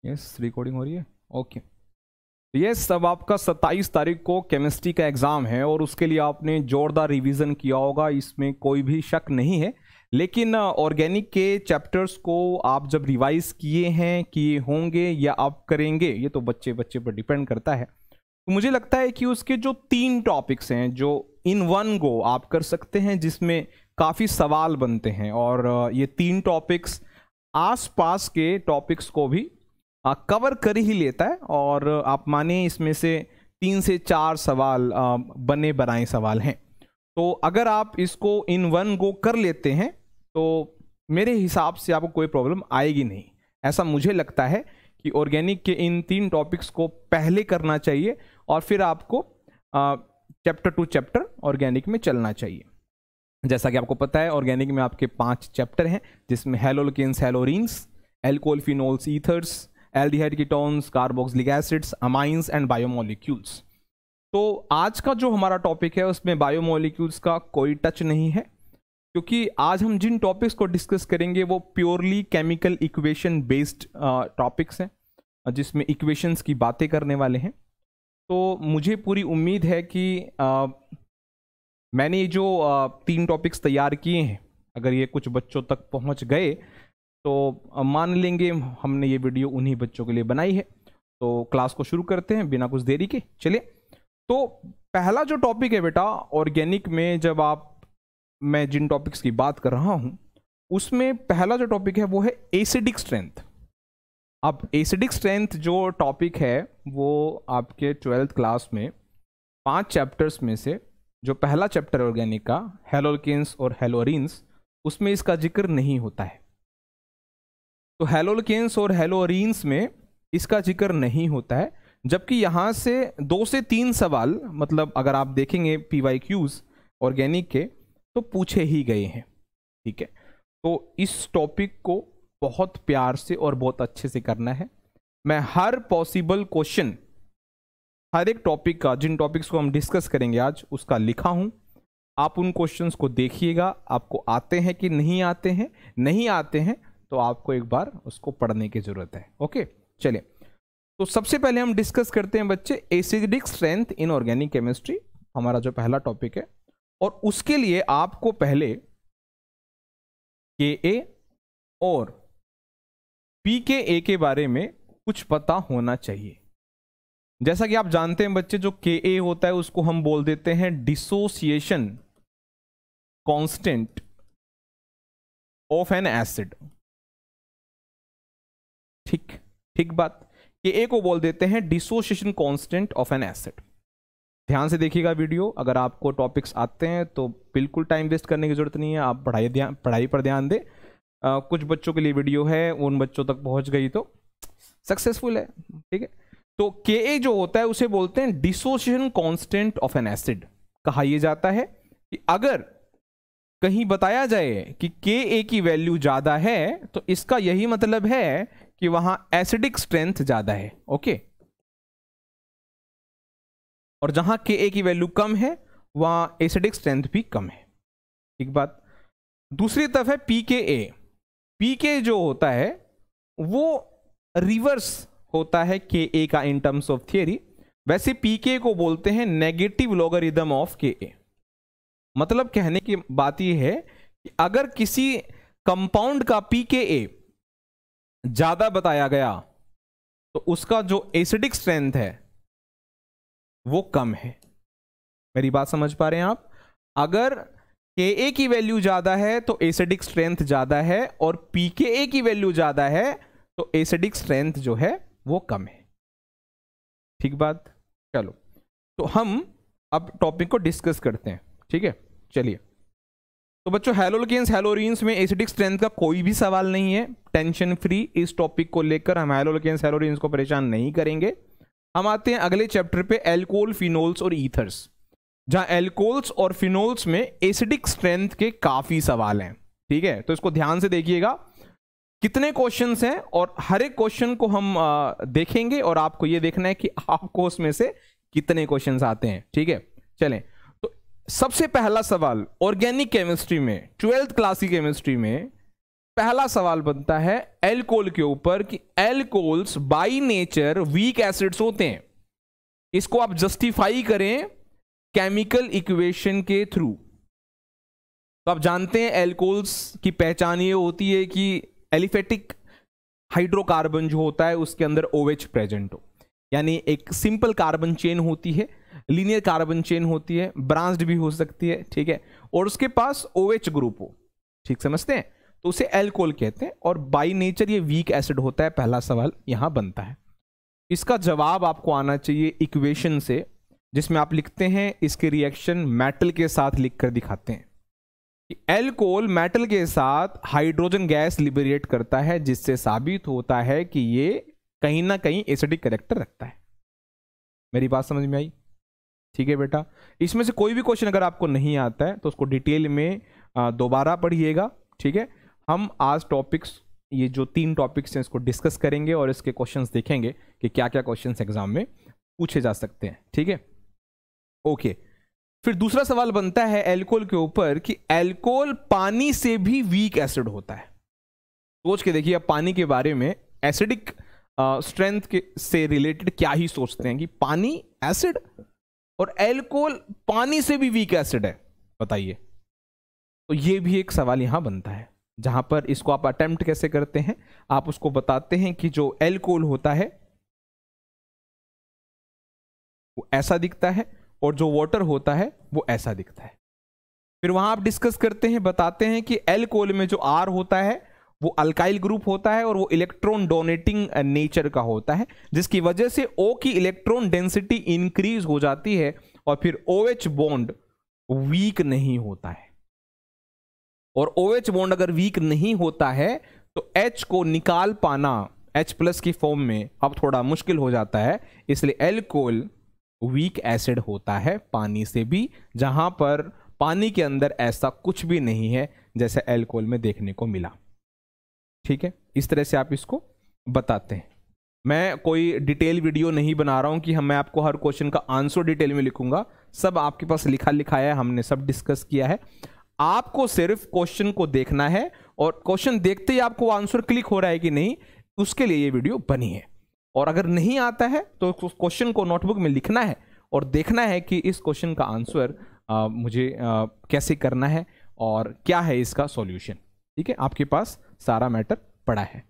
Yes, recording हो रही है। ओके, यस, अब आपका 27 तारीख को केमिस्ट्री का एग्ज़ाम है और उसके लिए आपने जोरदार रिवीजन किया होगा, इसमें कोई भी शक नहीं है। लेकिन ऑर्गेनिक के चैप्टर्स को आप जब रिवाइज किए हैं, किए होंगे या आप करेंगे, ये तो बच्चे पर डिपेंड करता है। तो मुझे लगता है कि उसके जो 3 टॉपिक्स हैं जो इन वन गो आप कर सकते हैं, जिसमें काफ़ी सवाल बनते हैं, और ये 3 टॉपिक्स आसपास के टॉपिक्स को भी कवर कर ही लेता है। और आप माने इसमें से 3 से 4 सवाल बने बनाए सवाल हैं। तो अगर आप इसको इन वन गो कर लेते हैं तो मेरे हिसाब से आपको कोई प्रॉब्लम आएगी नहीं। ऐसा मुझे लगता है कि ऑर्गेनिक के इन 3 टॉपिक्स को पहले करना चाहिए और फिर आपको चैप्टर टू चैप्टर ऑर्गेनिक में चलना चाहिए। जैसा कि आपको पता है, ऑर्गेनिक में आपके 5 चैप्टर हैं, जिसमें haloalkanes, haloarenes, alcohol, phenols, ethers, aldehyde ketones, carboxylic acids, amines and biomolecules. तो आज का जो हमारा टॉपिक है उसमें बायोमोलिक्यूल्स का कोई टच नहीं है, क्योंकि आज हम जिन टॉपिक्स को डिस्कस करेंगे वो purely chemical equation based topics हैं, जिसमें इक्वेशंस की बातें करने वाले हैं। तो मुझे पूरी उम्मीद है कि मैंने जो 3 टॉपिक्स तैयार किए हैं, अगर ये कुछ बच्चों तक पहुंच गए तो मान लेंगे हमने ये वीडियो उन्हीं बच्चों के लिए बनाई है। तो क्लास को शुरू करते हैं बिना कुछ देरी के। चलिए, तो पहला जो टॉपिक है बेटा ऑर्गेनिक में, जब मैं जिन टॉपिक्स की बात कर रहा हूं उसमें पहला जो टॉपिक है वो है एसिडिक स्ट्रेंथ। अब एसिडिक स्ट्रेंथ जो टॉपिक है वो आपके 12th क्लास में 5 चैप्टर्स में से जो पहला चैप्टर ऑर्गेनिक का हैलोल्केन्स और हैलोरीन्स, उसमें इसका जिक्र नहीं होता है। तो हैलोल्केन्स और हैलोरीन्स में इसका जिक्र नहीं होता है, जबकि यहाँ से 2 से 3 सवाल, मतलब अगर आप देखेंगे PYQs ऑर्गेनिक के, तो पूछे ही गए हैं। ठीक है, तो इस टॉपिक को बहुत प्यार से और बहुत अच्छे से करना है। मैं हर पॉसिबल क्वेश्चन, हर एक टॉपिक का, जिन टॉपिक्स को हम डिस्कस करेंगे आज, उसका लिखा हूं। आप उन क्वेश्चंस को देखिएगा, आपको आते हैं कि नहीं आते हैं। नहीं आते हैं तो आपको एक बार उसको पढ़ने की जरूरत है। ओके, चलिए, तो सबसे पहले हम डिस्कस करते हैं बच्चे acidic strength in organic chemistry, हमारा जो पहला टॉपिक है। और उसके लिए आपको पहले Ka और pKa के बारे में कुछ पता होना चाहिए। जैसा कि आप जानते हैं बच्चे, जो Ka होता है उसको हम बोल देते हैं dissociation constant of N acid. ठीक बात। Ka को बोल देते हैं dissociation constant of N acid. ध्यान से देखिएगा वीडियो, अगर आपको टॉपिक्स आते हैं तो बिल्कुल टाइम वेस्ट करने की जरूरत नहीं है, आप पढ़ाई पर ध्यान दें। कुछ बच्चों के लिए वीडियो है, उन बच्चों तक पहुंच गई तो सक्सेसफुल है। ठीक है, तो Ka जो होता है उसे बोलते हैं dissociation constant of N acid. कहा यह जाता है कि अगर कहीं बताया जाए कि Ka की वैल्यू ज्यादा है तो इसका यही मतलब है कि वहां एसिडिक स्ट्रेंथ ज्यादा है। ओके, और जहां Ka की वैल्यू कम है वहां एसिडिक स्ट्रेंथ भी कम है। ठीक बात। दूसरी तरफ है pKa। pK जो होता है वो रिवर्स होता है Ka का इन टर्म्स ऑफ थियरी। वैसे pK को बोलते हैं नेगेटिव लॉगरिथम ऑफ Ka। मतलब कहने की बात यह है कि अगर किसी कंपाउंड का pKa ज्यादा बताया गया तो उसका जो एसिडिक स्ट्रेंथ है वो कम है। मेरी बात समझ पा रहे हैं आप? अगर Ka की वैल्यू ज्यादा है तो एसिडिक स्ट्रेंथ ज्यादा है, और pKa की वैल्यू ज्यादा है तो एसिडिक स्ट्रेंथ जो है वो कम है। ठीक बात। चलो, तो हम अब टॉपिक को डिस्कस करते हैं। ठीक है, चलिए। तो बच्चों, हैलोल्केन्स हैलोरीन्स में एसिडिक स्ट्रेंथ का कोई भी सवाल नहीं है। टेंशन फ्री इस टॉपिक को लेकर हम हैलोल्केन्स हैलोरीन्स को परेशान नहीं करेंगे। हम आते हैं अगले चैप्टर पे, एल्कोहल, फिनोल्स और ईथर्स, जहां एल्कोहल्स और फिनोल्स में एसिडिक स्ट्रेंथ के काफी सवाल हैं। ठीक है, तो इसको ध्यान से देखिएगा, कितने क्वेश्चंस हैं और हर एक क्वेश्चन को हम देखेंगे और आपको यह देखना है कि आपको उसमें से कितने क्वेश्चंस आते हैं। ठीक है, चलें। तो सबसे पहला सवाल ऑर्गेनिक केमिस्ट्री में, 12th क्लास की केमिस्ट्री में, पहला सवाल बनता है एल्कोहल के ऊपर कि alcohols by nature weak acids होते हैं। इसको आप जस्टिफाई करें केमिकल इक्वेशन के थ्रू। तो आप जानते हैं एल्कोहल्स की पहचान ये होती है कि एलिफेटिक हाइड्रोकार्बन जो होता है उसके अंदर OH प्रेजेंट हो, यानी एक सिंपल कार्बन चेन होती है, लीनियर कार्बन चेन होती है, ब्रांच्ड भी हो सकती है, ठीक है, और उसके पास OH ग्रुप हो, ठीक समझते हैं, तो उसे एल्कोहल कहते हैं और बाय नेचर ये वीक एसिड होता है। पहला सवाल यहां बनता है। इसका जवाब आपको आना चाहिए इक्वेशन से, जिसमें आप लिखते हैं इसके रिएक्शन मेटल के साथ लिखकर दिखाते हैं कि एल्कोहल मेटल के साथ हाइड्रोजन गैस लिबरेट करता है, जिससे साबित होता है कि ये कहीं ना कहीं एसिडिक कैरेक्टर रखता है। मेरी बात समझ में आई? ठीक है बेटा, इसमें से कोई भी क्वेश्चन अगर आपको नहीं आता है तो उसको डिटेल में दोबारा पढ़िएगा, ठीक है। हम आज टॉपिक्स, ये जो 3 टॉपिक्स हैं इसको डिस्कस करेंगे और इसके क्वेश्चंस देखेंगे कि क्या क्या क्वेश्चंस एग्जाम में पूछे जा सकते हैं, ठीक है। ओके, फिर दूसरा सवाल बनता है एल्कोहल के ऊपर कि एल्कोहल पानी से भी वीक एसिड होता है। सोच के देखिए आप पानी के बारे में, एसिडिक स्ट्रेंथ के से रिलेटेड क्या ही सोचते हैं कि पानी एसिड और एल्कोहल पानी से भी वीक एसिड है, बताइए। तो ये भी एक सवाल यहां बनता है, जहां पर इसको आप अटेम्प्ट कैसे करते हैं, आप उसको बताते हैं कि जो एल्कोहल होता है वो ऐसा दिखता है और जो वाटर होता है वो ऐसा दिखता है। फिर वहां आप डिस्कस करते हैं, बताते हैं कि एल्कोहल में जो R होता है वो अल्काइल ग्रुप होता है और वो इलेक्ट्रॉन डोनेटिंग नेचर का होता है, जिसकी वजह से O की इलेक्ट्रॉन डेंसिटी इंक्रीज हो जाती है और फिर OH बॉन्ड वीक नहीं होता है। और OH बॉन्ड अगर वीक नहीं होता है तो H को निकाल पाना H+ की फॉर्म में अब थोड़ा मुश्किल हो जाता है, इसलिए एल्कोहल वीक एसिड होता है पानी से भी, जहां पर पानी के अंदर ऐसा कुछ भी नहीं है जैसे एल्कोहल में देखने को मिला, ठीक है। इस तरह से आप इसको बताते हैं। मैं कोई डिटेल वीडियो नहीं बना रहा हूं कि मैं आपको हर क्वेश्चन का आंसर डिटेल में लिखूंगा, सब आपके पास लिखा लिखाया है, हमने सब डिस्कस किया है। आपको सिर्फ क्वेश्चन को देखना है और क्वेश्चन देखते ही आपको आंसर क्लिक हो रहा है कि नहीं, उसके लिए ये वीडियो बनी है। और अगर नहीं आता है तो उस क्वेश्चन को नोटबुक में लिखना है और देखना है कि इस क्वेश्चन का आंसर मुझे कैसे करना है और क्या है इसका सॉल्यूशन, ठीक है। आपके पास सारा मैटर पड़ा है।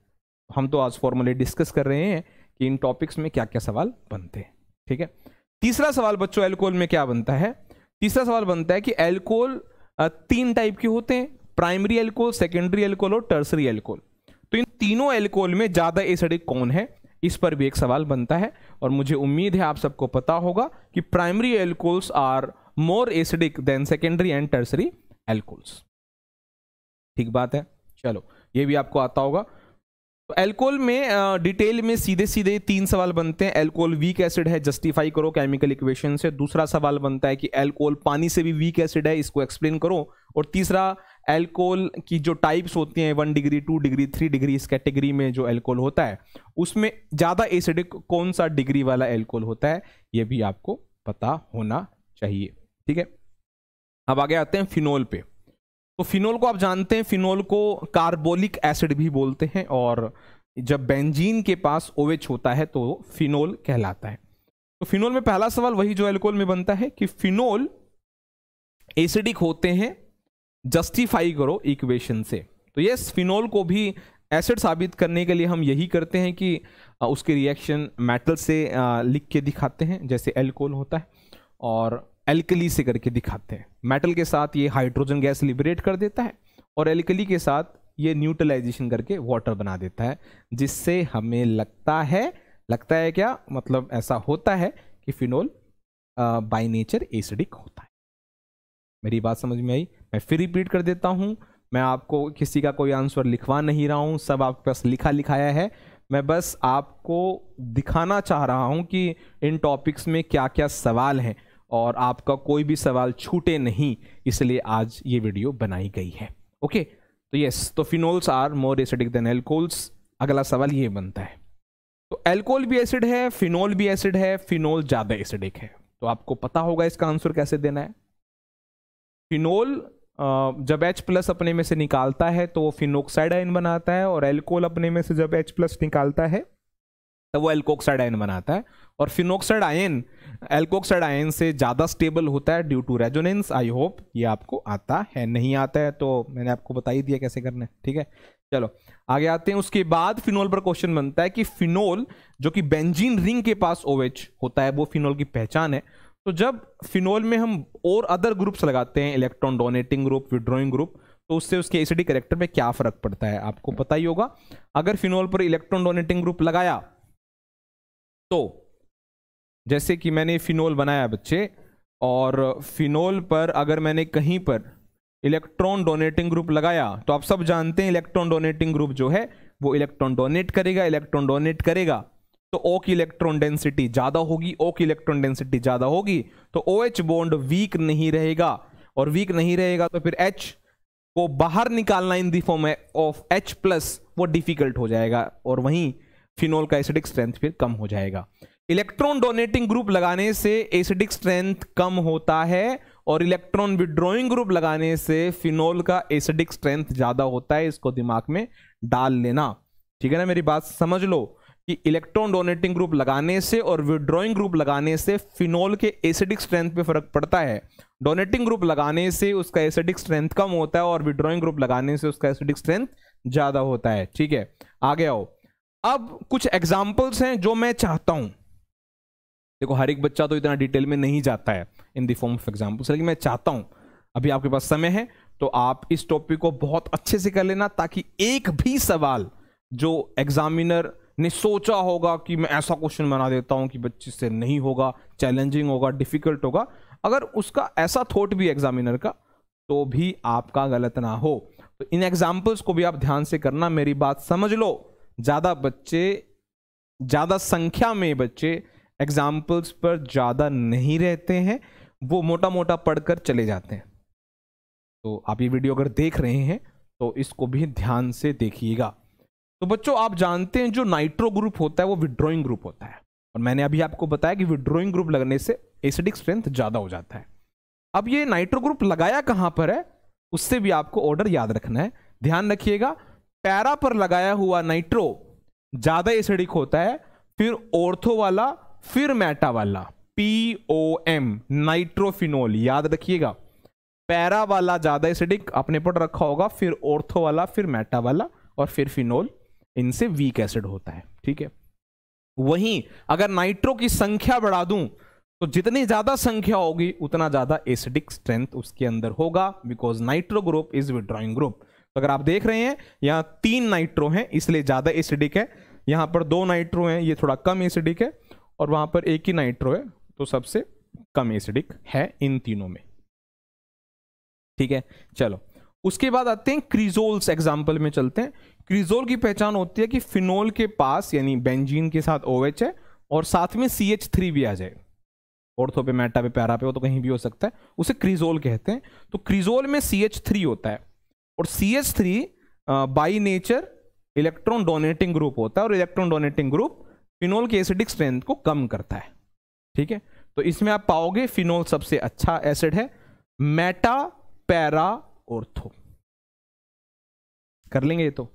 हम तो आज फॉर्मली डिस्कस कर रहे हैं कि इन टॉपिक्स में क्या क्या सवाल बनते हैं, ठीक है। तीसरा सवाल बच्चों एल्कोहल में क्या बनता है? तीसरा सवाल बनता है कि एल्कोहल 3 टाइप के होते हैं, प्राइमरी एल्कोहल, सेकेंडरी एल्कोहल और टर्सरी एल्कोहल। तो इन तीनों एल्कोहल में ज्यादा एसिडिक कौन है, इस पर भी एक सवाल बनता है। और मुझे उम्मीद है आप सबको पता होगा कि primary alcohols are more acidic than secondary and tertiary alcohols, ठीक बात है। चलो ये भी आपको आता होगा। तो एल्कोहल में डिटेल में सीधे सीधे 3 सवाल बनते हैं। एल्कोहल वीक एसिड है, जस्टिफाई करो केमिकल इक्वेशन से। दूसरा सवाल बनता है कि एल्कोहल पानी से भी वीक एसिड है, इसको एक्सप्लेन करो। और तीसरा, एल्कोहल की जो टाइप्स होती हैं 1 डिग्री 2 डिग्री 3 डिग्री, इस कैटेगरी में जो एल्कोहल होता है उसमें ज्यादा एसिडिक कौन सा डिग्री वाला एल्कोहल होता है, यह भी आपको पता होना चाहिए, ठीक है। अब आगे आते हैं फिनोल पे। तो फिनोल को आप जानते हैं, फिनोल को कार्बोलिक एसिड भी बोलते हैं और जब बेंजीन के पास OH होता है तो फिनोल कहलाता है। तो फिनोल में पहला सवाल वही जो एल्कोहल में बनता है कि फिनोल एसिडिक होते हैं, जस्टिफाई करो इक्वेशन से। तो यस, फिनोल को भी एसिड साबित करने के लिए हम यही करते हैं कि उसके रिएक्शन मेटल से लिख के दिखाते हैं, जैसे एल्कोहल होता है, और एल्कली से करके दिखाते हैं। मेटल के साथ ये हाइड्रोजन गैस लिबरेट कर देता है और एल्कली के साथ ये न्यूट्रलाइजेशन करके वाटर बना देता है, जिससे हमें लगता है क्या, मतलब ऐसा होता है कि फिनोल बाय नेचर एसिडिक होता है। मेरी बात समझ में आई? मैं फिर रिपीट कर देता हूं, मैं आपको किसी का कोई आंसर लिखवा नहीं रहा हूं, सब आपके पास लिखा लिखाया है। मैं बस आपको दिखाना चाह रहा हूं कि इन टॉपिक्स में क्या क्या सवाल हैं और आपका कोई भी सवाल छूटे नहीं, इसलिए आज ये वीडियो बनाई गई है। ओके, तो यस, तो phenols are more acidic than alcohols. अगला सवाल ये बनता है, तो एल्कोहल भी एसिड है, फिनोल भी एसिड है, फिनोल ज्यादा एसिडिक है, तो आपको पता होगा इसका आंसर कैसे देना है। फिनोल जब H+ अपने में से निकालता है तो वो फिनोक्साइड आयन बनाता है, और एल्कोहल अपने में से जब H+ निकालता है तो वो एल्कोक्साइड आयन बनाता है। और फिनोक्साइड आयन एल्कोक्साइड आयन से ज़्यादा स्टेबल होता है due to resonance. I hope ये आपको आता है, नहीं आता है तो मैंने आपको बता ही दिया कैसे करना है, ठीक है। चलो आगे आते हैं। उसके बाद फिनोल पर क्वेश्चन बनता है कि फिनोल जो कि बेंजीन रिंग के पास OH होता है वो फिनोल की पहचान है। तो जब फिनोल में हम और अदर ग्रुप्स लगाते हैं, electron donating group, withdrawing group, तो उससे उसके एसिडिक कैरेक्टर में क्या फर्क पड़ता है आपको पता ही होगा। अगर फिनोल पर इलेक्ट्रॉन डोनेटिंग ग्रुप लगाया तो जैसे कि मैंने फिनोल बनाया बच्चे, और फिनोल पर अगर मैंने कहीं पर इलेक्ट्रॉन डोनेटिंग ग्रुप लगाया तो आप सब जानते हैं इलेक्ट्रॉन डोनेटिंग ग्रुप जो है वो इलेक्ट्रॉन डोनेट करेगा। इलेक्ट्रॉन डोनेट करेगा तो O की इलेक्ट्रॉन डेंसिटी ज्यादा होगी। O की इलेक्ट्रॉन डेंसिटी ज्यादा होगी तो OH बॉन्ड वीक नहीं रहेगा, और वीक नहीं रहेगा तो फिर H को बाहर निकालना in the form of H+ वो डिफिकल्ट हो जाएगा, और वहीं फिनोल का एसिडिक स्ट्रेंथ फिर कम हो जाएगा। इलेक्ट्रॉन डोनेटिंग ग्रुप लगाने से एसिडिक स्ट्रेंथ कम होता है, और इलेक्ट्रॉन विड्रॉइंग ग्रुप लगाने से फिनोल का एसिडिक स्ट्रेंथ ज्यादा होता है। इसको दिमाग में डाल लेना, ठीक है ना। मेरी बात समझ लो कि इलेक्ट्रॉन डोनेटिंग ग्रुप लगाने से और विड्रॉइंग ग्रुप लगाने से फिनोल के एसिडिक स्ट्रेंथ पे फर्क पड़ता है। डोनेटिंग ग्रुप लगाने से उसका एसिडिक स्ट्रेंथ कम होता है, और विड्रॉइंग ग्रुप लगाने से उसका एसिडिक स्ट्रेंथ ज्यादा होता है, ठीक है। आगे आओ। अब कुछ एग्जाम्पल्स हैं जो मैं चाहता हूं, देखो हर एक बच्चा तो इतना डिटेल में नहीं जाता है in the form of examples, लेकिन मैं चाहता हूं अभी आपके पास समय है तो आप इस टॉपिक को बहुत अच्छे से कर लेना, ताकि एक भी सवाल जो एग्जामिनर ने सोचा होगा कि मैं ऐसा क्वेश्चन बना देता हूं कि बच्चे से नहीं होगा, चैलेंजिंग होगा, डिफिकल्ट होगा, अगर उसका ऐसा थॉट भी एग्जामिनर का तो भी आपका गलत ना हो। तो इन एग्जाम्पल्स को भी आप ध्यान से करना, मेरी बात समझ लो। ज्यादा संख्या में बच्चे एग्जाम्पल्स पर ज्यादा नहीं रहते हैं, वो मोटा मोटा पढ़कर चले जाते हैं। तो आप ये वीडियो अगर देख रहे हैं तो इसको भी ध्यान से देखिएगा। तो बच्चों आप जानते हैं जो नाइट्रो ग्रुप होता है वो विड्रॉइंग ग्रुप होता है, और मैंने अभी आपको बताया कि विड्रॉइंग ग्रुप लगने से एसिडिक स्ट्रेंथ ज्यादा हो जाता है। अब ये नाइट्रो ग्रुप लगाया कहां पर है उससे भी आपको ऑर्डर याद रखना है, ध्यान रखिएगा। पैरा पर लगाया हुआ नाइट्रो ज्यादा एसिडिक होता है, फिर ऑर्थो वाला, फिर मेटा वाला, POM नाइट्रोफिनोल, याद रखिएगा। पैरा वाला ज्यादा एसिडिक आपने पढ़ रखा होगा, फिर ऑर्थो वाला, फिर मेटा वाला, और फिर फिनोल, इनसे वीक एसिड होता है, ठीक है। वहीं अगर नाइट्रो की संख्या बढ़ा दूं तो जितनी ज्यादा संख्या होगी उतना ज्यादा एसिडिक स्ट्रेंथ उसके अंदर होगा, because nitro group is withdrawing group. तो अगर आप देख रहे हैं यहां 3 नाइट्रो हैं इसलिए ज्यादा एसिडिक है, यहां पर 2 नाइट्रो हैं ये थोड़ा कम एसिडिक है, और वहां पर एक ही नाइट्रो है तो सबसे कम एसिडिक है इन तीनों में, ठीक है। चलो उसके बाद आते हैं क्रिजोल्स एग्जाम्पल में चलते हैं। क्रिजोल की पहचान होती है कि फिनोल के पास यानी बेंजीन के साथ OH है और साथ में CH3 भी आ जाए, ऑर्थो पे, मेटा पे, पैरा पे, वो तो कहीं भी हो सकता है, उसे क्रिजोल कहते हैं। तो क्रिजोल में CH3 होता है, और CH3 by nature electron donating group होता है, और इलेक्ट्रॉन डोनेटिंग ग्रुप फिनोल के एसिडिक स्ट्रेंथ को कम करता है, ठीक है। तो इसमें आप पाओगे फिनोल सबसे अच्छा एसिड है, मेटा, पैरा, ऑर्थो। कर लेंगे ये तो।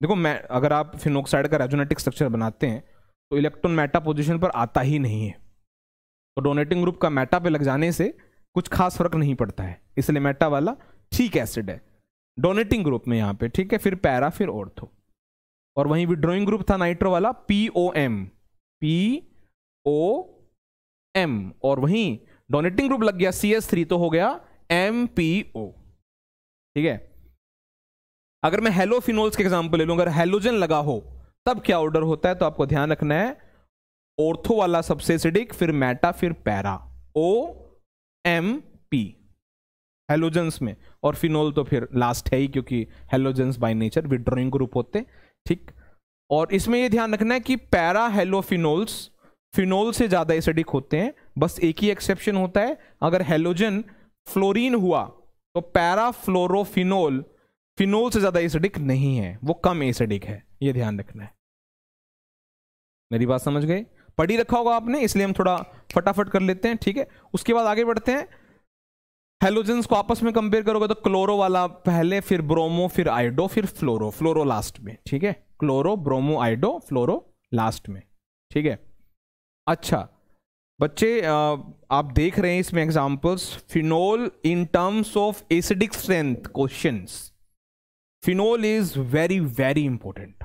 देखो मैं अगर आप फिनोक्साइड का रेजोनेटिक स्ट्रक्चर बनाते हैं तो इलेक्ट्रॉन मेटा पोजीशन पर आता ही नहीं है, तो डोनेटिंग ग्रुप का मेटा पे लग जाने से कुछ खास फर्क नहीं पड़ता है, इसलिए मेटा वाला ठीक एसिड है डोनेटिंग ग्रुप में यहां पे, ठीक है। फिर पैरा, फिर ऑर्थो, और वहीं विड्रॉइंग ग्रुप था नाइट्रो वाला POM, और वहीं डोनेटिंग ग्रुप लग गया CH3 तो हो गया MPO, ठीक है। अगर मैं हेलोफिनोल्स के एग्जांपल ले लूं, अगर हेलोजन लगा हो तब क्या ऑर्डर होता है, तो आपको ध्यान रखना है ऑर्थो वाला सबसे एसिडिक, फिर मेटा, फिर पैरा, OMP हेलोजेंस में, और फिनोल तो फिर लास्ट है ही क्योंकि halogens by nature withdrawing group होते, ठीक। और इसमें यह ध्यान रखना है कि पैरा हेलोफिनोल्स फिनोल से ज्यादा एसिडिक होते हैं, बस एक ही एक्सेप्शन होता है, अगर हेलोजन फ्लोरीन हुआ तो पैरा फ्लोरोफिनोल फिनोल से ज्यादा एसिडिक नहीं है, वो कम एसिडिक है, ये ध्यान रखना है। मेरी बात समझ गए? पढ़ी रखा होगा आपने, इसलिए हम थोड़ा फटाफट कर लेते हैं, ठीक है। उसके बाद आगे बढ़ते हैं। हेलोजेंस को आपस में कंपेयर करोगे तो क्लोरो वाला पहले, फिर ब्रोमो, फिर आइडो, फिर फ्लोरो, फ्लोरो लास्ट में, ठीक है। क्लोरो, ब्रोमो, आइडो, फ्लोरो लास्ट में, ठीक है। अच्छा बच्चे, आप देख रहे हैं इसमें examples, phenol in terms of acidic strength questions, phenol is very very important.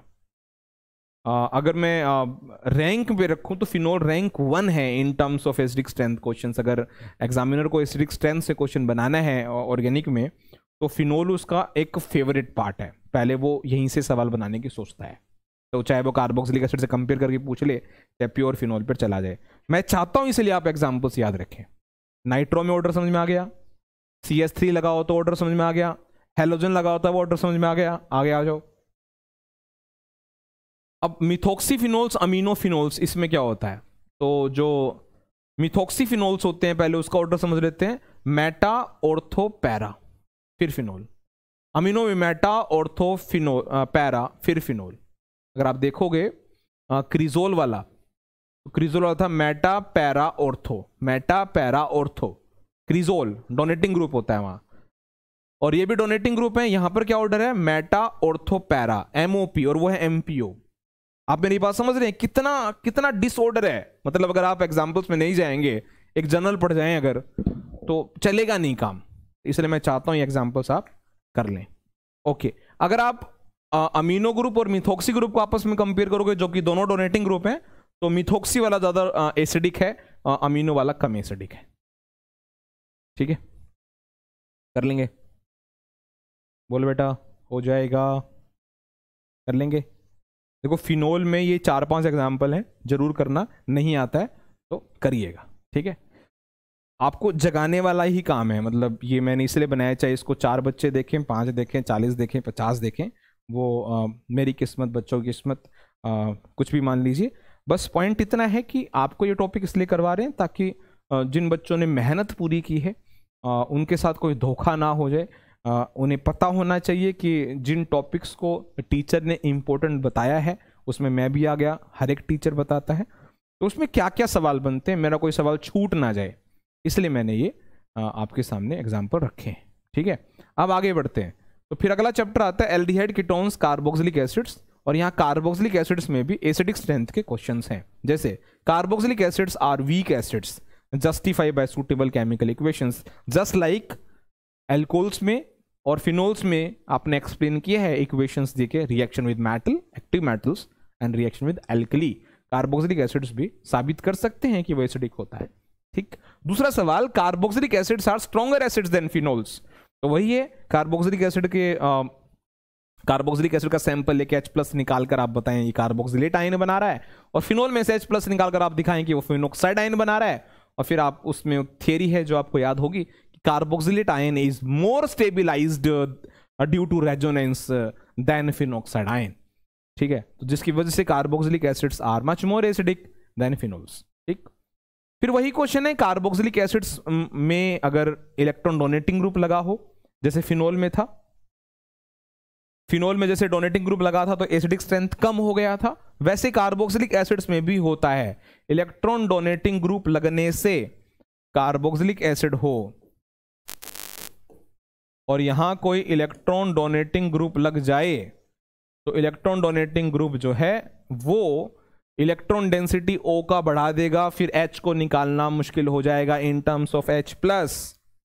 अगर मैं रैंक पे रखूं तो फिनोल रैंक 1 है in terms of acidic strength questions. अगर एग्जामिनर को एसिडिक स्ट्रेंथ से क्वेश्चन बनाना है ऑर्गेनिक में, तो फिनोल उसका एक फेवरेट पार्ट है, पहले वो यहीं से सवाल बनाने की सोचता है। तो चाहे वो कार्बोक्सिलिक एसिड से कंपेयर करके पूछ ले, चाहे प्योर फिनोल पर चला जाए। मैं चाहता हूं इसलिए आप एग्जाम्पल्स याद रखें। नाइट्रो में ऑर्डर समझ में आ गया, CH3 लगा हो तो ऑर्डर समझ में आ गया, हेलोजन लगा होता है वो ऑर्डर समझ में आ गया, आगे आ जाओ। अब मिथॉक्सीफिनोल्स, अमीनोफिनोल्स, इसमें क्या होता है? तो जो मिथॉक्सीफिनोल्स होते हैं पहले उसका ऑर्डर समझ लेते हैं, मेटा, ऑर्थो, पैरा, फिर फिनोल। अमीनो में मेटा, ऑर्थो, फिनोल, पैरा, फिर फिनोल। अगर आप देखोगे क्रिजोल वाला, तो क्रिजोल वाला था meta, para, ortho, meta, para, ortho. Cresol donating group होता है वहां, और ये भी डोनेटिंग ग्रुप है। यहां पर क्या ऑर्डर है? मेटा, ऑर्थो, पैरा, MOP, और वो है MPO। आप मेरी बात समझ रहे हैं? कितना कितना डिसऑर्डर है। मतलब अगर आप एग्जांपल्स में नहीं जाएंगे, एक जनरल पढ़ जाएं अगर, तो चलेगा नहीं काम। इसलिए मैं चाहता हूं ये एग्जांपल्स आप कर लें। ओके, अगर आप अमीनो ग्रुप और मिथॉक्सी ग्रुप को आपस में कंपेयर करोगे, जो कि दोनों डोनेटिंग ग्रुप हैं, तो मिथॉक्सी वाला ज्यादा एसिडिक है, अमीनो वाला कम एसिडिक है। ठीक है, कर लेंगे? बोल बेटा, हो जाएगा? कर लेंगे? देखो फिनोल में ये 4-5 एग्जाम्पल हैं, जरूर करना। नहीं आता है तो करिएगा, ठीक है। आपको जगाने वाला ही काम है। मतलब ये मैंने इसलिए बनाया, चाहे इसको 4 बच्चे देखें, 5 देखें, 40 देखें, 50 देखें, वो मेरी किस्मत, बच्चों की किस्मत, कुछ भी मान लीजिए। बस पॉइंट इतना है कि आपको ये टॉपिक इसलिए करवा रहे हैं ताकि जिन बच्चों ने मेहनत पूरी की है उनके साथ कोई धोखा ना हो जाए। उन्हें पता होना चाहिए कि जिन टॉपिक्स को टीचर ने इम्पोर्टेंट बताया है उसमें मैं भी आ गया, हर एक टीचर बताता है, तो उसमें क्या क्या सवाल बनते हैं, मेरा कोई सवाल छूट ना जाए, इसलिए मैंने ये आपके सामने एग्जाम्पल रखे हैं। ठीक है, अब आगे बढ़ते हैं। तो फिर अगला चैप्टर आता है एल्डिहाइड, कीटोन्स, कार्बोक्सिलिक एसिड्स। और यहाँ कार्बोक्सिलिक एसिड्स में भी एसिडिक स्ट्रेंथ के क्वेश्चंस हैं। जैसे carboxylic acids are weak acids justify by suitable chemical equations, just like alcohols में और फिनोल्स में आपने एक्सप्लेन किया है इक्वेशंस देके, reaction with metal, active metals and reaction with alkali. Carboxylic acids भी साबित कर सकते हैं कि वो एसिडिक होता है। ठीक, दूसरा सवाल, carboxylic acids are stronger acids than phenols. तो वही है, कार्बोक्सिलिक एसिड के कार्बोक्सिलिक एसिड का सैंपल लेके H+ निकालकर आप बताएं ये कार्बोक्सिलेट आयन बना रहा है, और फिनोल में से H+ निकालकर आप दिखाएं कि वो फिनोक्साइड आयन बना रहा है। और फिर आप उसमें थियरी है जो आपको याद होगी, carboxylate ion is more stabilized due to resonance than phenoxide ion. ठीक है, तो जिसकी वजह से carboxylic acids are much more acidic than phenols. ठीक, फिर वही क्वेश्चन है, कार्बोक्सिलिक एसिड्स में अगर इलेक्ट्रॉन डोनेटिंग ग्रुप लगा हो, जैसे फिनोल में था, फिनोल में जैसे डोनेटिंग ग्रुप लगा था तो एसिडिक स्ट्रेंथ कम हो गया था, वैसे कार्बोक्सिलिक एसिड्स में भी होता है। इलेक्ट्रॉन डोनेटिंग ग्रुप लगने से कार्बोक्सिलिक एसिड हो और यहां कोई इलेक्ट्रॉन डोनेटिंग ग्रुप लग जाए, तो इलेक्ट्रॉन डोनेटिंग ग्रुप जो है वो इलेक्ट्रॉन डेंसिटी O का बढ़ा देगा, फिर H को निकालना मुश्किल हो जाएगा इन टर्म्स ऑफ H+।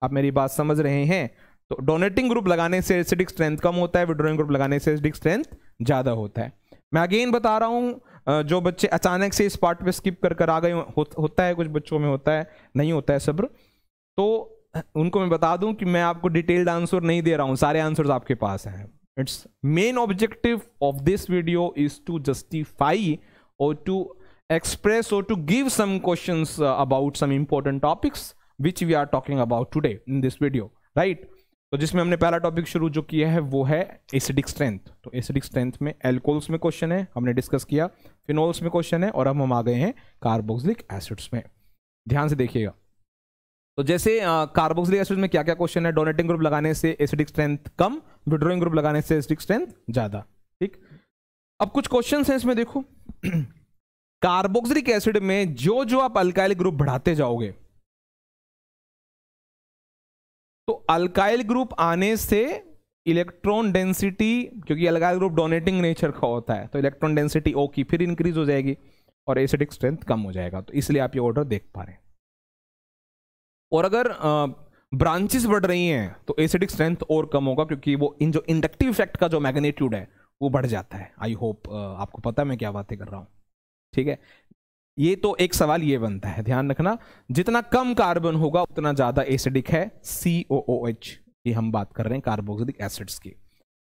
आप मेरी बात समझ रहे हैं? तो डोनेटिंग ग्रुप लगाने से एसिडिक स्ट्रेंथ कम होता है, विड्रॉइंग ग्रुप लगाने से एसिडिक स्ट्रेंथ ज्यादा होता है। मैं अगेन बता रहा हूं, जो बच्चे अचानक से इस पार्ट पे स्किप कर आ गए, होता है कुछ बच्चों में होता है, नहीं होता है सब्र, तो उनको मैं बता दूं कि मैं आपको डिटेल्ड आंसर नहीं दे रहा हूं, सारे आंसर्स आपके पास हैं। It's main objective of this video is to justify or to express or to give some questions about some important topics which we are talking about today in this video, right? तो जिसमें हमने पहला topic शुरू जो किया है वो है एसिडिक स्ट्रेंथ। तो एसिडिक स्ट्रेंथ में एल्कोहल्स में क्वेश्चन है, हमने डिस्कस किया, फिनोल्स में क्वेश्चन है, और अब हम आ गए हैं कार्बोक्सिलिक एसिड्स में। ध्यान से देखिएगा। तो जैसे कार्बोक्सिलिक एसिड में क्या क्या क्वेश्चन है, डोनेटिंग ग्रुप लगाने से एसिडिक स्ट्रेंथ कम, विड्रॉइंग ग्रुप लगाने से एसिडिक स्ट्रेंथ ज्यादा। ठीक, अब कुछ क्वेश्चंस हैं इसमें, देखो। कार्बोक्सिलिक एसिड में जो जो आप अल्काइल ग्रुप बढ़ाते जाओगे, तो अल्काइल ग्रुप आने से इलेक्ट्रॉन डेंसिटी, क्योंकि अल्काइल ग्रुप डोनेटिंग नेचर का होता है, तो इलेक्ट्रॉन डेंसिटी O की फिर इंक्रीज हो जाएगी और एसिडिक स्ट्रेंथ कम हो जाएगा। तो इसलिए आप ये ऑर्डर देख पा रहे हैं। और अगर ब्रांचेस बढ़ रही हैं तो एसिडिक स्ट्रेंथ और कम होगा, क्योंकि वो इन जो इंडक्टिव इफेक्ट का जो मैग्नीट्यूड है वो बढ़ जाता है। आई होप आपको पता है मैं क्या बातें कर रहा हूं। ठीक है, ये तो एक सवाल ये बनता है, ध्यान रखना, जितना कम कार्बन होगा उतना ज्यादा एसिडिक है। COOH की हम बात कर रहे हैं, कार्बोक्सिलिक एसिड्स की।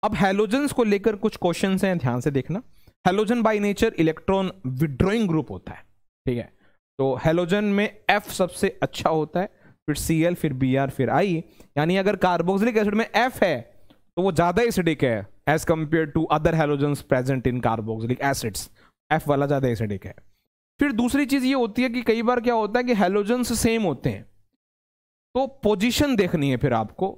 अब हैलोजेंस को लेकर कुछ क्वेश्चंस हैं, ध्यान से देखना। Halogen by nature electron withdrawing group होता है। ठीक है, तो हैलोजन में F सबसे अच्छा होता है, फिर Cl, फिर Br, फिर I। यानी अगर कार्बोक्सिलिक एसिड में F है तो वो ज्यादा एसिडिक है as compare to other halogens present in carboxylic acids. F वाला ज्यादा एसिडिक है। फिर दूसरी चीज ये होती है कि कई बार क्या होता है कि हैलोजेंस सेम होते हैं, तो पोजीशन देखनी है। फिर आपको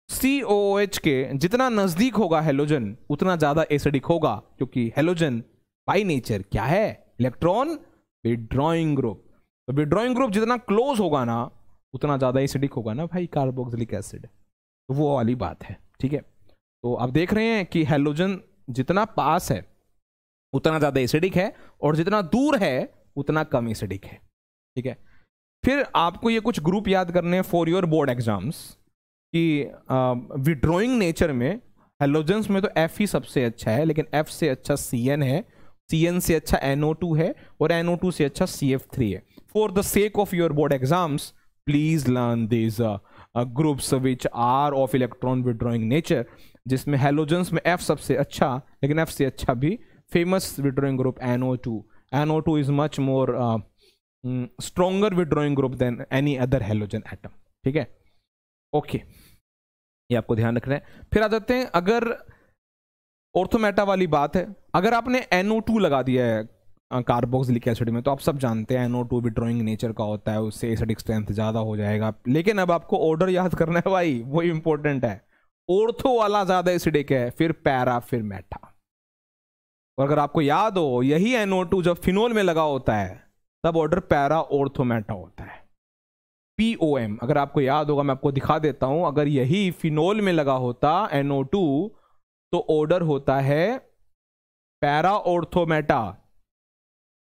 COOH के जितना नजदीक होगा हैलोजन उतना ज्यादा एसिडिक होगा, क्योंकि हैलोजन बाय नेचर क्या है, इलेक्ट्रॉन विड्रॉइंग ग्रुप। तो विड्रॉइंग ग्रुप जितना क्लोज होगा ना उतना ज्यादा एसिडिक होगा ना भाई कार्बोक्सिलिक एसिड। तो वो वाली बात है। ठीक है, तो आप देख रहे हैं कि हैलोजन जितना पास है उतना ज्यादा एसिडिक है और जितना दूर है उतना कम एसिडिक है। ठीक है, फिर आपको ये कुछ ग्रुप याद करने हैं फॉर योर बोर्ड एग्जाम्स कि विड्रॉइंग नेचर में हैलोजेंस में तो F ही सबसे अच्छा है, लेकिन F से अच्छा CN है, CN से अच्छा NO2 है और NO2 से अच्छा CF3 है। For the sake of your board exams please learn this groups which are of electron withdrawing nature, जिसमें हैलोजेंस में F सबसे अच्छा, लेकिन F से अच्छा भी famous withdrawing group NO2। NO2 is much more stronger withdrawing group than any other halogen atom। ठीक है, ओके, ये आपको ध्यान रखना है। फिर आ जाते हैं, अगर ऑर्थोमेटा वाली बात है, अगर आपने NO2 लगा दिया है कार्बोक्सिलिक एसिड में, तो आप सब जानते हैं NO2 विड्रॉइंग नेचर का होता है, उससे एसिडिक स्ट्रेंथ ज्यादा हो जाएगा। लेकिन अब आपको ऑर्डर याद करना है भाई, वो इंपॉर्टेंट है। ऑर्थो वाला ज्यादा एसिडिक है, फिर पैरा, फिर मेटा। और अगर आपको याद हो, यही NO2 जब फिनोल में लगा होता है तब ऑर्डर पैरा ऑर्थोमेटा होता है, POM। अगर आपको याद होगा, मैं आपको दिखा देता हूं, अगर यही फिनोल में लगा होता NO2 तो ऑर्डर होता है पैरा ऑर्थोमेटा,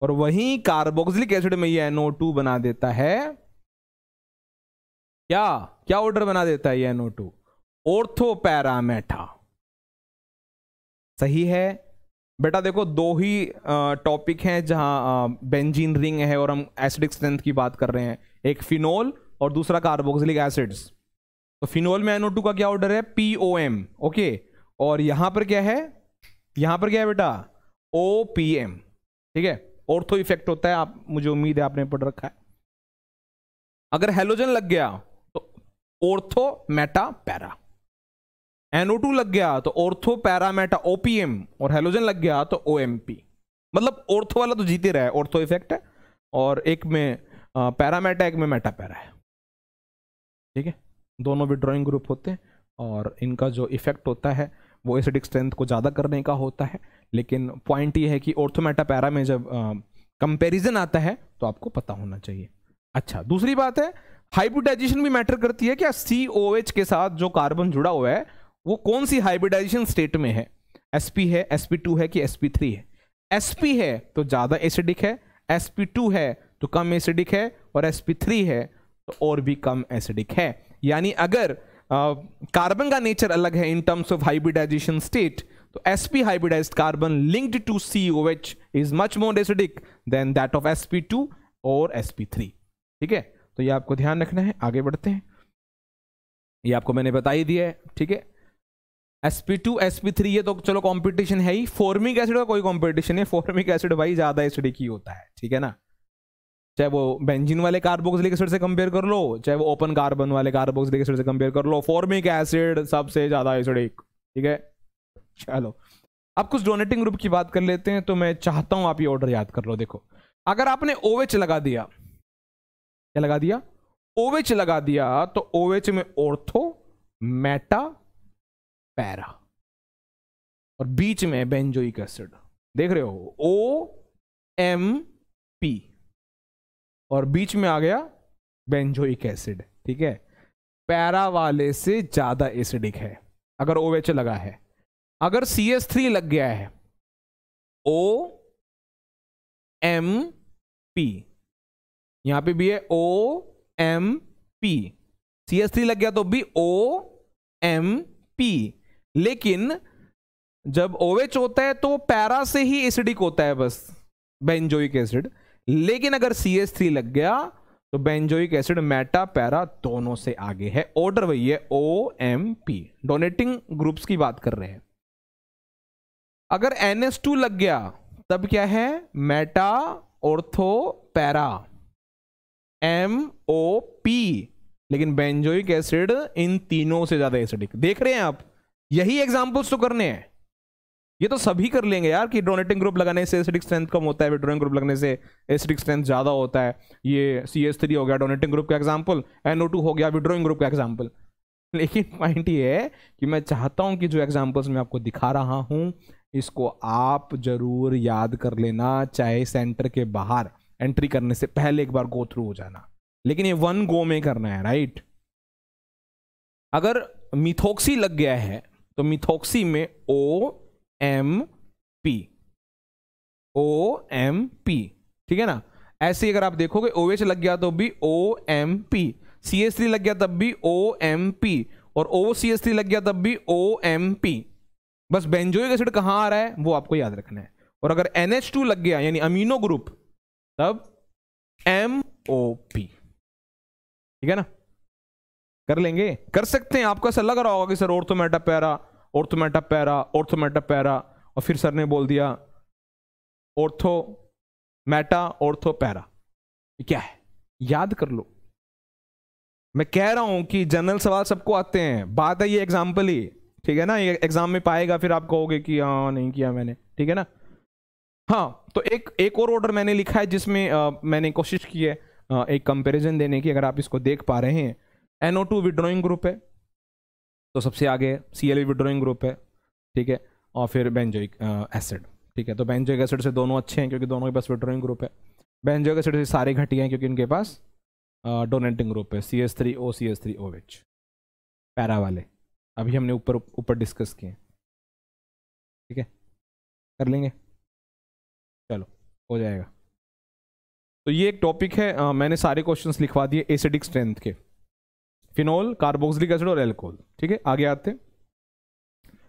और वहीं कार्बोक्सिलिक एसिड में ये NO2 बना देता है क्या क्या ऑर्डर बना देता है ये NO2, ऑर्थोपैरामेटा। सही है बेटा। देखो, दो ही टॉपिक हैं जहां बेंजीन रिंग है और हम एसिडिक स्ट्रेंथ की बात कर रहे हैं, एक फिनोल और दूसरा कार्बोक्सिलिक एसिड्स। तो फिनोल में NO2 का क्या ऑर्डर है, POM। ओके, और यहां पर क्या है, यहां पर क्या है बेटा, OPM। ठीक है, ऑर्थो इफेक्ट होता है, आप, मुझे उम्मीद है आपने पढ़ रखा है। अगर हेलोजन लग गया तो ऑर्थो मेटा पैरा, NO2 लग गया तो ऑर्थो पैरा मेटा OPM, और हेलोजन लग गया तो OMP। मतलब ऑर्थो वाला तो जीते रहा है, ऑर्थो इफेक्ट है, और एक में पैरामेटा, एक में मेटा पैरा है। ठीक है, दोनों विड्रॉइंग ग्रुप होते हैं और इनका जो इफेक्ट होता है वो एसिडिक स्ट्रेंथ को ज़्यादा करने का होता है। लेकिन पॉइंट ये है कि ऑर्थोमेटा पैरा में जब कंपैरिजन आता है तो आपको पता होना चाहिए। अच्छा, दूसरी बात है, हाइब्रिडाइजेशन भी मैटर करती है क्या। COH के साथ जो कार्बन जुड़ा हुआ है वो कौन सी हाइब्रिडाइजेशन स्टेट में है, sp है, sp2 है कि sp3 है। sp है तो ज़्यादा एसिडिक है, sp2 है तो कम एसिडिक है, और sp3 है तो और भी कम एसिडिक है। यानी अगर कार्बन का नेचर अलग है in terms of hybridization state, तो sp hybridized carbon linked to COH is much more acidic than that of sp2 और sp3। ठीक है, तो ये आपको ध्यान रखना है। आगे बढ़ते हैं, ये आपको मैंने बता ही दिया है। ठीक है, sp2 sp3 ये तो चलो कंपटीशन है ही, फॉर्मिक एसिड का कोई कंपटीशन है, फॉर्मिक एसिड भाई ज्यादा एसिडिक ही होता है। ठीक है ना, चाहे वो बेंजीन वाले कार्बोक्सिलिक एसिड से कंपेयर कर लो, चाहे वो ओपन कार्बन वाले कार्बोक्सिलिक एसिड से कंपेयर कर लो, फॉर्मिक एसिड सबसे ज्यादा एसिडिक। ठीक है, चलो अब कुछ डोनेटिंग ग्रुप की बात कर लेते हैं। तो मैं चाहता हूं आप ये ऑर्डर याद कर लो। देखो, अगर आपने OH लगा दिया, क्या लगा दिया, OH लगा दिया, तो OH में ऑर्थो मेटा पैरा, और बीच में बेंजोइक एसिड, देख रहे हो, OMP, और बीच में आ गया बेंजोइक एसिड। ठीक है, पैरा वाले से ज्यादा एसिडिक है अगर OH लगा है। अगर CH3 लग गया है OMP, यहां पे भी है OMP, CH3 लग गया तो भी OMP, लेकिन जब OH होता है तो पैरा से ही एसिडिक होता है बस, बेंजोइक एसिड। लेकिन अगर CH3 लग गया तो बेंजोइक एसिड मेटा पैरा दोनों से आगे है। ऑर्डर वही है OMP। डोनेटिंग ग्रुप्स की बात कर रहे हैं। अगर NH2 लग गया तब क्या है, मेटा ऑर्थो पैरा MOP, लेकिन बेंजोइक एसिड इन तीनों से ज्यादा एसिडिक। देख रहे हैं आप, यही एग्जांपल्स तो करने हैं। ये तो सभी कर लेंगे यार कि डोनेटिंग ग्रुप लगाने से एसिडिक स्ट्रेंथ कम होता है, विड्रॉइंग ग्रुप लगने से एसिडिक स्ट्रेंथ ज्यादा होता है। ये CH3 हो गया डोनेटिंग ग्रुप का एग्जांपल, NO2 हो गया विड्रॉइंग ग्रुप का एग्जांपल। लेकिन पॉइंट ये है कि मैं चाहता हूं कि जो एग्जांपल्स मैं आपको दिखा रहा हूं इसको आप जरूर याद कर लेना, चाहे सेंटर के बाहर एंट्री करने से पहले एक बार गो थ्रू हो जाना, लेकिन ये वन गो में करना है, राइट। अगर मिथोक्सी लग गया है तो मिथोक्सी में OMP, ठीक है ना। ऐसे ही अगर आप देखोगे OH लग गया तो भी OMP, CH3 लग गया तब भी OMP, और OCH3 लग गया तब भी OMP। बस बेंजोइक एसिड कहां आ रहा है वो आपको याद रखना है। और अगर NH2 लग गया यानी अमीनो ग्रुप तब MOP, ठीक है ना। कर लेंगे, कर सकते हैं। आपको ऐसा लग रहा होगा कि sir ortho meta para, ortho meta para, ortho meta para, और फिर सर ने बोल दिया ऑर्थोमेटा ऑर्थो पैरा, क्या है, याद कर लो। मैं कह रहा हूं कि जनरल सवाल सबको आते हैं, बात है ये एग्जाम्पल ही, ठीक है ना। ये एग्जाम में पाएगा फिर आप कहोगे कि हाँ नहीं किया मैंने, ठीक है ना। हाँ, तो एक और ऑर्डर मैंने लिखा है जिसमें मैंने कोशिश की है एक कंपैरिजन देने की। अगर आप इसको देख पा रहे हैं, NO2 विड्रॉइंग ग्रुप है तो सबसे आगे Cl विड्रॉइंग ग्रुप है, ठीक है, और फिर बेंजोइक एसिड, ठीक है। तो बेंजोइक एसिड से दोनों अच्छे हैं क्योंकि दोनों के पास विड्रॉइंग ग्रुप है। बेंजोइक एसिड से सारे घटिया हैं क्योंकि इनके पास डोनेटिंग ग्रुप है, CH3O CH3OH पैरा वाले। अभी हमने ऊपर डिस्कस किए, ठीक है, कर लेंगे, चलो हो जाएगा। तो ये एक टॉपिक है, मैंने सारे क्वेश्चंस लिखवा दिए एसिडिक स्ट्रेंथ के, फिनोल, कार्बोक्सिलिक एसिड और एल्कोहल, ठीक है। आगे आते हैं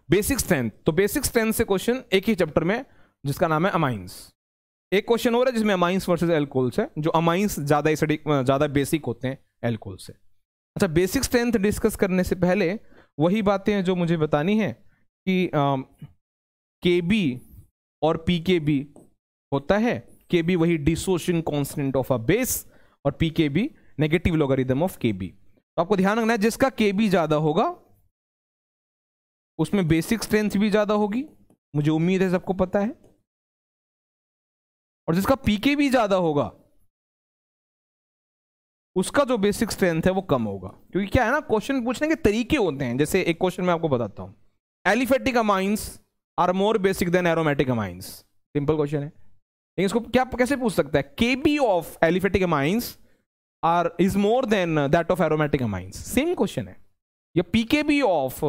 बेसिक स्ट्रेंथ। तो बेसिक स्ट्रेंथ से क्वेश्चन एक ही चैप्टर में जिसका नाम है अमाइंस। एक क्वेश्चन हो रहा है जिसमें अमाइंस वर्सेस एल्कोहल्स है, जो अमाइंस ज्यादा एसिडिक ज्यादा बेसिक होते हैं एल्कोहल से। अच्छा, बेसिक स्ट्रेंथ डिस्कस करने से पहले वही बातें हैं जो मुझे बतानी है कि Kb और Pkb होता है। Kb वही dissociation constant of a base और Pkb negative logarithm of Kb। तो आपको ध्यान रखना है जिसका Kb ज्यादा होगा उसमें बेसिक स्ट्रेंथ भी ज्यादा होगी, मुझे उम्मीद है सबको पता है। और जिसका Pkb ज्यादा होगा उसका जो बेसिक स्ट्रेंथ है वो कम होगा। क्योंकि क्या है ना, क्वेश्चन पूछने के तरीके होते हैं। जैसे एक क्वेश्चन मैं आपको बताता हूं, aliphatic amines are more basic than aromatic amines. Simple question है, लेकिन इसको क्या कैसे पूछ सकता है, Kb of aliphatic amines are is more than that of aromatic amines. Same question है। या Pkb of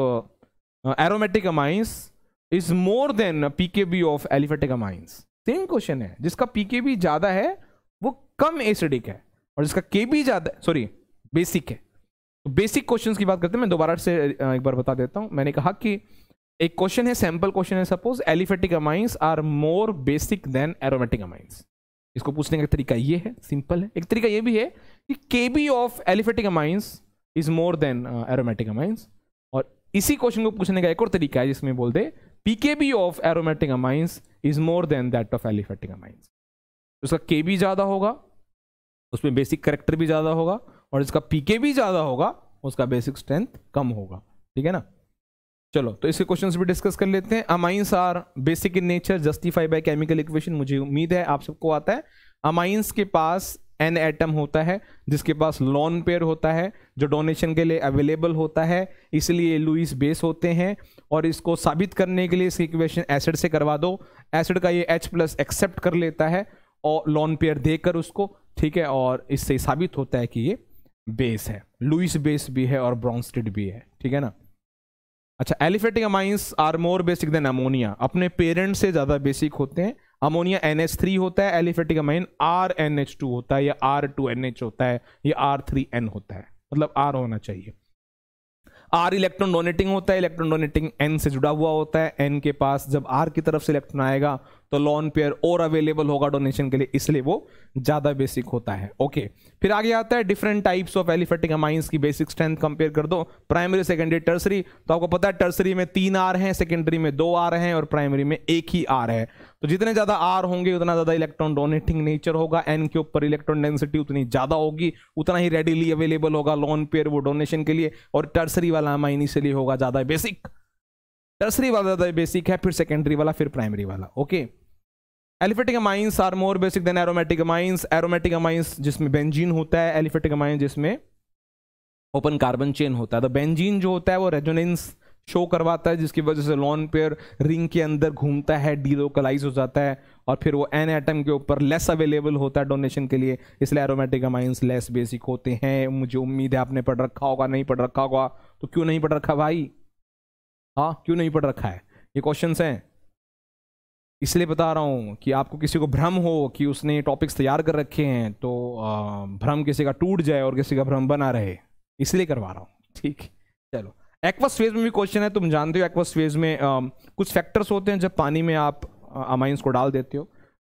aromatic amines is more than Pkb of aliphatic amines. Same question है। जिसका Pkb ज्यादा है वो कम एसिडिक है और जिसका Kb ज्यादा, सॉरी, बेसिक है। तो बेसिक क्वेश्चंस की बात करते हैं। मैं दोबारा से एक बार बता देता हूं। मैंने कहा कि एक क्वेश्चन है, सैंपल क्वेश्चन है, suppose aliphatic amines are more basic than aromatic amines. इसको पूछने का तरीका ये है, सिंपल है। एक तरीका ये भी है कि Kb of aliphatic amines is more then aromatic amines. और इसी क्वेश्चन को पूछने का एक और तरीका है जिसमें बोल दे Pkb of aromatic amines is more than that of aliphatic amines. उसका Kb ज्यादा होगा, उसमें बेसिक कैरेक्टर भी ज्यादा होगा, और जिसका Pkb ज्यादा होगा उसका बेसिक स्ट्रेंथ कम होगा, ठीक है ना। चलो, तो इसके क्वेश्चंस भी डिस्कस कर लेते हैं। Amines are basic in nature, justify by chemical equation. मुझे उम्मीद है आप सबको आता है। अमाइंस के पास n एटम होता है जिसके पास लोन पेयर होता है जो डोनेशन के लिए अवेलेबल होता है, इसलिए लुईस बेस होते हैं। और इसको साबित करने के लिए इसकी इक्वेशन एसिड से करवा दो। एसिड का ये H+ एक्सेप्ट कर लेता है और लोन पेयर देकर उसको, ठीक है, और इससे साबित होता है कि ये बेस है, लुईस बेस भी है और ब्रॉन्स्टेड भी है, ठीक है ना। अच्छा, aliphatic amines are more basic than ammonia, अपने पेरेंट से ज्यादा बेसिक होते हैं। अमोनिया NH3 होता है, एलिफेटिक अमाइन RNH2 होता है, या R2NH होता है, या R3N होता है, मतलब R होना चाहिए। R इलेक्ट्रॉन डोनेटिंग होता है, इलेक्ट्रॉन डोनेटिंग N से जुड़ा हुआ होता है, N के पास जब R की तरफ से इलेक्ट्रॉन आएगा तो लोन पेयर और अवेलेबल होगा डोनेशन के लिए, इसलिए वो ज्यादा बेसिक होता है। ओके, फिर आगे आता है different types of aliphatic amines की बेसिक स्ट्रेंथ कंपेयर कर दो, प्राइमरी, सेकेंडरी, टर्सरी। तो आपको पता है टर्सरी में 3 R हैं, सेकेंडरी में 2 R हैं, और प्राइमरी में 1 ही R है। तो जितने ज्यादा R होंगे उतना ज्यादा इलेक्ट्रॉन डोनेटिंग नेचर होगा, N के ऊपर इलेक्ट्रॉन डेंसिटी उतनी ज्यादा होगी, उतना ही रेडिली अवेलेबल होगा लोन पेयर वो डोनेशन के लिए। और टर्सरी वाला अमाइन इसलिए होगा ज्यादा बेसिक, टर्सरी वाला ज्यादा बेसिक है, फिर सेकेंडरी वाला, फिर प्राइमरी वाला। Okay, aliphatic amines are more basic than aromatic amines, aromatic amines जिसमें बेंजीन होता है, एलिफेटिक अमाइन जिसमें ओपन कार्बन चेन होता है। तो बेंजीन जो होता है वो रेजोनेंस शो करवाता है, जिसकी वजह से लोन पेयर रिंग के अंदर घूमता है, डीलोकलाइज हो जाता है, और फिर वो एन एटम के ऊपर लेस अवेलेबल होता है डोनेशन के लिए, इसलिए एरोमेटिक अमाइंस लेस बेसिक होते हैं। मुझे उम्मीद है आपने पढ़ रखा होगा, नहीं पढ़ रखा होगा तो क्यों नहीं पढ़ रखा भाई? हाँ, क्यों नहीं पढ़ रखा है? ये क्वेश्चंस हैं, इसलिए बता रहा हूँ कि आपको किसी को भ्रम हो कि उसने टॉपिक्स तैयार कर रखे हैं, तो भ्रम किसी का टूट जाए और किसी का भ्रम बना रहे, इसलिए करवा रहा हूँ। ठीक, चलो। एक्वस फेज में भी क्वेश्चन है, तुम जानते हो एक्वस फेज में कुछ फैक्टर्स होते हैं, जब पानी में आप अमाइंस को डाल देते हो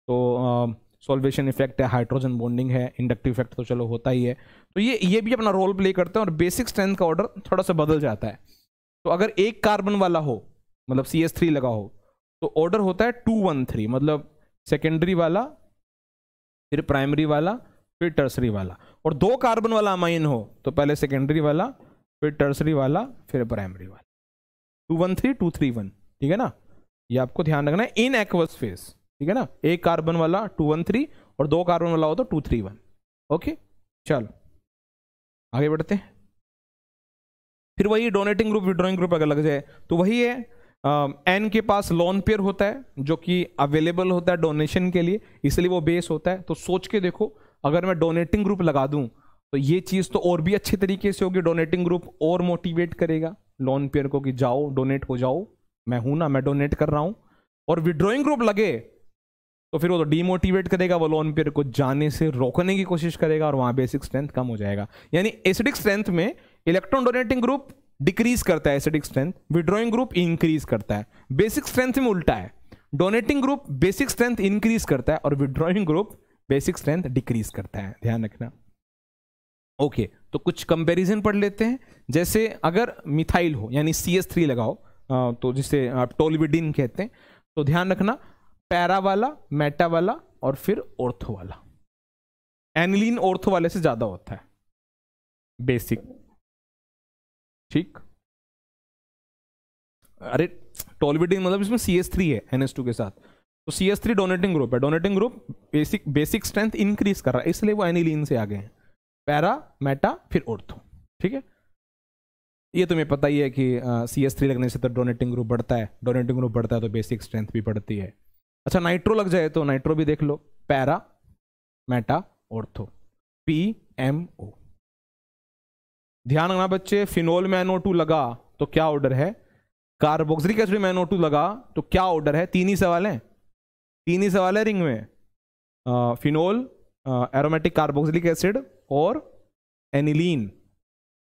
तो सॉल्वेशन इफेक्ट है, हाइड्रोजन बॉन्डिंग है, इंडक्टिव इफेक्ट तो चलो होता ही है। तो ये भी अपना रोल प्ले करते हैं, और बेसिक स्ट्रेंथ का ऑर्डर थोड़ा सा बदल जाता है। तो अगर एक कार्बन वाला हो, मतलब CH3 लगा हो, तो ऑर्डर होता है 2-1-3, मतलब सेकेंडरी वाला, फिर प्राइमरी वाला, फिर टर्सरी वाला। और 2 कार्बन वाला अमाइन हो तो पहले सेकेंडरी वाला, फिर टर्सरी वाला, फिर प्राइमरी वाला। 2-1-3, 2-3-1, ठीक है ना। ये आपको ध्यान रखना है इन एक्वस फेज, ठीक है ना। एक कार्बन वाला 2-1-3 और 2 कार्बन वाला हो तो 2-3-1। ओके, चलो आगे बढ़ते हैं। फिर वही डोनेटिंग ग्रुप विड्रॉइंग ग्रुप अगर लग जाए तो वही है, N के पास लोन पेयर होता है जो कि अवेलेबल होता है डोनेशन के लिए, इसलिए वो बेस होता है। तो सोच के देखो, अगर मैं डोनेटिंग ग्रुप लगा दूं तो ये चीज तो और भी अच्छे तरीके से होगी, डोनेटिंग ग्रुप और मोटिवेट करेगा लोन पेयर को कि जाओ डोनेट हो जाओ, मैं हूं ना, मैं डोनेट कर रहा हूं। और विड्रॉइंग ग्रुप लगे तो फिर वो तो डीमोटिवेट करेगा, वो लोन पेयर को जाने से रोकने की कोशिश करेगा, और वहां बेसिक स्ट्रेंथ कम हो जाएगा। यानी एसिडिक स्ट्रेंथ में इलेक्ट्रॉन डोनेटिंग ग्रुप डिक्रीज करता है acidic strength, withdrawing group increase करता है। बेसिक स्ट्रेंथ में उल्टा है, donating group basic strength increase करता है और withdrawing group basic strength decrease करता है, ध्यान रखना। ओके, तो कुछ कंपैरिजन पढ़ लेते हैं। जैसे अगर मिथाइल हो, यानी CH3 लगाओ, तो जिसे आप टोल्यूडिन कहते हैं, तो ध्यान रखना पैरा वाला, मेटा वाला और फिर ऑर्थो वाला। एनिलीन ऑर्थो वाले से ज्यादा होता है बेसिक, ठीक। अरे टोल्यूडिन मतलब इसमें CH3 है NH2 के साथ, तो CH3 डोनेटिंग ग्रुप है, donating group basic strength increase कर रहा है, इसलिए वो एनिलीन से आगे हैं। पैरा, मेटा, फिर ऑर्थो, ठीक है। ये तुम्हें पता ही है कि CH3 लगने से तो डोनेटिंग ग्रुप बढ़ता है, डोनेटिंग ग्रुप बढ़ता है तो बेसिक स्ट्रेंथ भी बढ़ती है। अच्छा, नाइट्रो लग जाए तो नाइट्रो भी देख लो, पैरा, मेटा, ऑर्थो, PMO। ध्यान रखना बच्चे, फिनोल में NO2 लगा तो क्या ऑर्डर है, कार्बोक्सिलिक एसिड में NO2 लगा तो क्या ऑर्डर है? 3 ही सवाल है, 3 ही सवाल है रिंग में। फिनोल, एरोमेटिक कार्बोक्सिलिक एसिड और एनिलीन,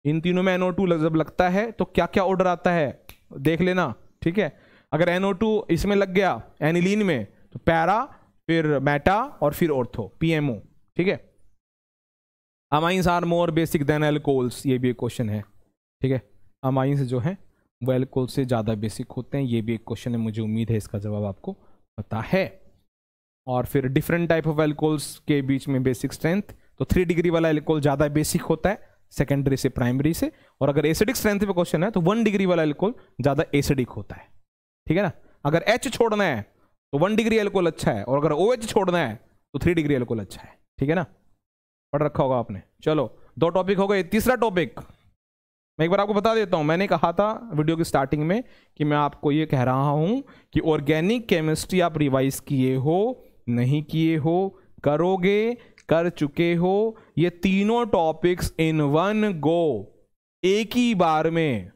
इन तीनों में NO2 जब लगता है तो क्या क्या ऑर्डर आता है देख लेना, ठीक है। अगर NO2 इसमें लग गया एनिलीन में तो पैरा, फिर मेटा और फिर ऑर्थो, PMO, ठीक है। Amines are more basic than alcohols, ये भी एक क्वेश्चन है, ठीक है। अमाइंस जो है वो एल्कोहल से ज़्यादा बेसिक होते हैं, ये भी एक क्वेश्चन है, मुझे उम्मीद है इसका जवाब आपको पता है। और फिर डिफरेंट टाइप ऑफ एल्कोहल्स के बीच में बेसिक स्ट्रेंथ, तो 3 डिग्री वाला एल्कोहल ज़्यादा बेसिक होता है सेकेंडरी से प्राइमरी से, और अगर एसिडिक स्ट्रेंथ पे क्वेश्चन है तो 1 डिग्री वाला एल्कोहल ज़्यादा एसिडिक होता है, ठीक है ना। अगर H छोड़ना है तो 1 डिग्री एल्कोहल अच्छा है, और अगर OH छोड़ना है तो 3 डिग्री एल्कोहल अच्छा है, ठीक है ना, पढ़ रखा होगा आपने। चलो 2 टॉपिक हो गए, तीसरा टॉपिक मैं एक बार आपको बता देता हूं। मैंने कहा था वीडियो की स्टार्टिंग में कि मैं आपको ये कह रहा हूं कि ऑर्गेनिक केमिस्ट्री आप रिवाइज किए हो, नहीं किए हो, करोगे, कर चुके हो। ये तीनों टॉपिक्स इन वन गो, एक ही बार में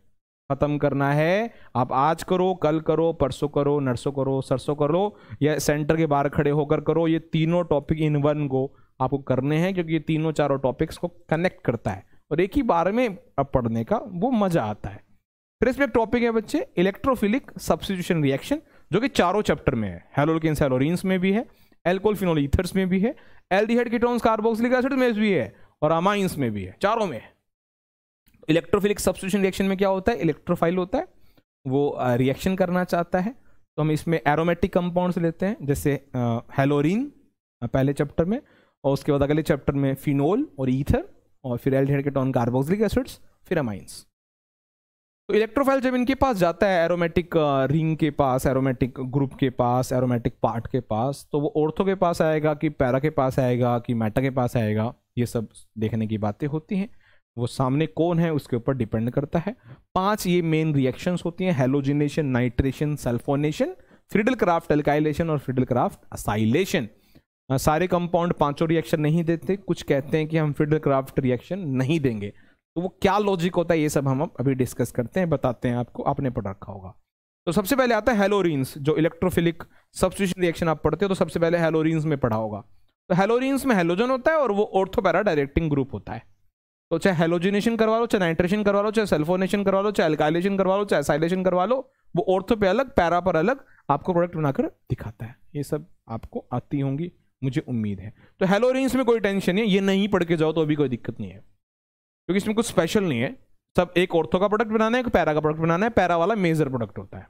खत्म करना है। आप आज करो, कल करो, परसों करो, नरसों करो, सरसों करो, या सेंटर के बाहर खड़े होकर करो, ये तीनों टॉपिक इन वन गो आपको करने हैं, क्योंकि ये तीनों चारों टॉपिक्स को कनेक्ट करता है और एक ही बार में अब पढ़ने का वो मजा आता है। फिर इसमें एक टॉपिक है बच्चे, इलेक्ट्रोफिलिक सब्स्टिट्यूशन रिएक्शन, जो कि चारों चैप्टर में है। हैलोल्केन्स हैलोरीन्स में भी है, एल्कोहल फिनोल ईथर्स में भी है, एल्डिहाइड कीटोन्स कार्बोक्सिलिक एसिड में भी है, और अमाइंस में भी है, चारों में है। इलेक्ट्रोफिलिक सब्स्टिट्यूशन रिएक्शन में क्या होता है, इलेक्ट्रोफाइल होता है, वो रिएक्शन करना चाहता है, तो हम इसमें एरोमेटिक कंपाउंड्स लेते हैं, जैसे हैलोरीन पहले चैप्टर में, और उसके बाद अगले चैप्टर में फिनोल और ईथर, और फिर एल्डिहाइड कीटोन कार्बोक्सिलिक एसिड्स, फिर अमाइंस। तो इलेक्ट्रोफाइल जब इनके पास जाता है, एरोमेटिक रिंग के पास, एरोमेटिक ग्रुप के पास, एरोमेटिक पार्ट के पास, तो वो ऑर्थो के पास आएगा कि पैरा के पास आएगा कि मेटा के पास आएगा, ये सब देखने की बातें होती हैं। वो सामने कौन है उसके ऊपर डिपेंड करता है। 5 ये मेन रिएक्शंस होती हैं, halogenation, nitration, sulphonation, Friedel craft alkylation और फ्रीडल क्राफ्ट असाइलेशन। सारे कंपाउंड पांचों रिएक्शन नहीं देते, कुछ कहते हैं कि हम फ्रीडल क्राफ्ट रिएक्शन नहीं देंगे, तो वो क्या लॉजिक होता है ये सब हम अभी डिस्कस करते हैं, बताते हैं आपको, आपने पढ़ रखा होगा। तो सबसे पहले आता है हैलोरीन्स, जो इलेक्ट्रोफिलिक सब्स्टिट्यूशन रिएक्शन आप पढ़ते हो तो सबसे पहले हैलोरीन्स में पढ़ा होगा। तो हैलोरीन्स में हैलोजन होता है और वो ऑर्थो पैरा डायरेक्टिंग ग्रुप होता है। तो चाहे हैलोजिनेशन करवा लो, चाहे नाइट्रेशन करवा लो, चाहे सल्फोनेशन करवा लो, चाहे अल्काइलेशन करवा लो, चाहे असाइलेशन करवा लो, वो ऑर्थो पे अलग, पैरा पर अलग आपको प्रोडक्ट बनाकर दिखाता है। ये सब आपको आती होंगी, मुझे उम्मीद है। तो हैलोरीन्स में कोई टेंशन नहीं है, ये नहीं पढ़ के जाओ तो अभी कोई दिक्कत नहीं है, क्योंकि इसमें कुछ स्पेशल नहीं है। सब एक ऑर्थो का प्रोडक्ट बनाना है, एक पैरा का प्रोडक्ट बनाना है, पैरा वाला मेजर प्रोडक्ट होता है।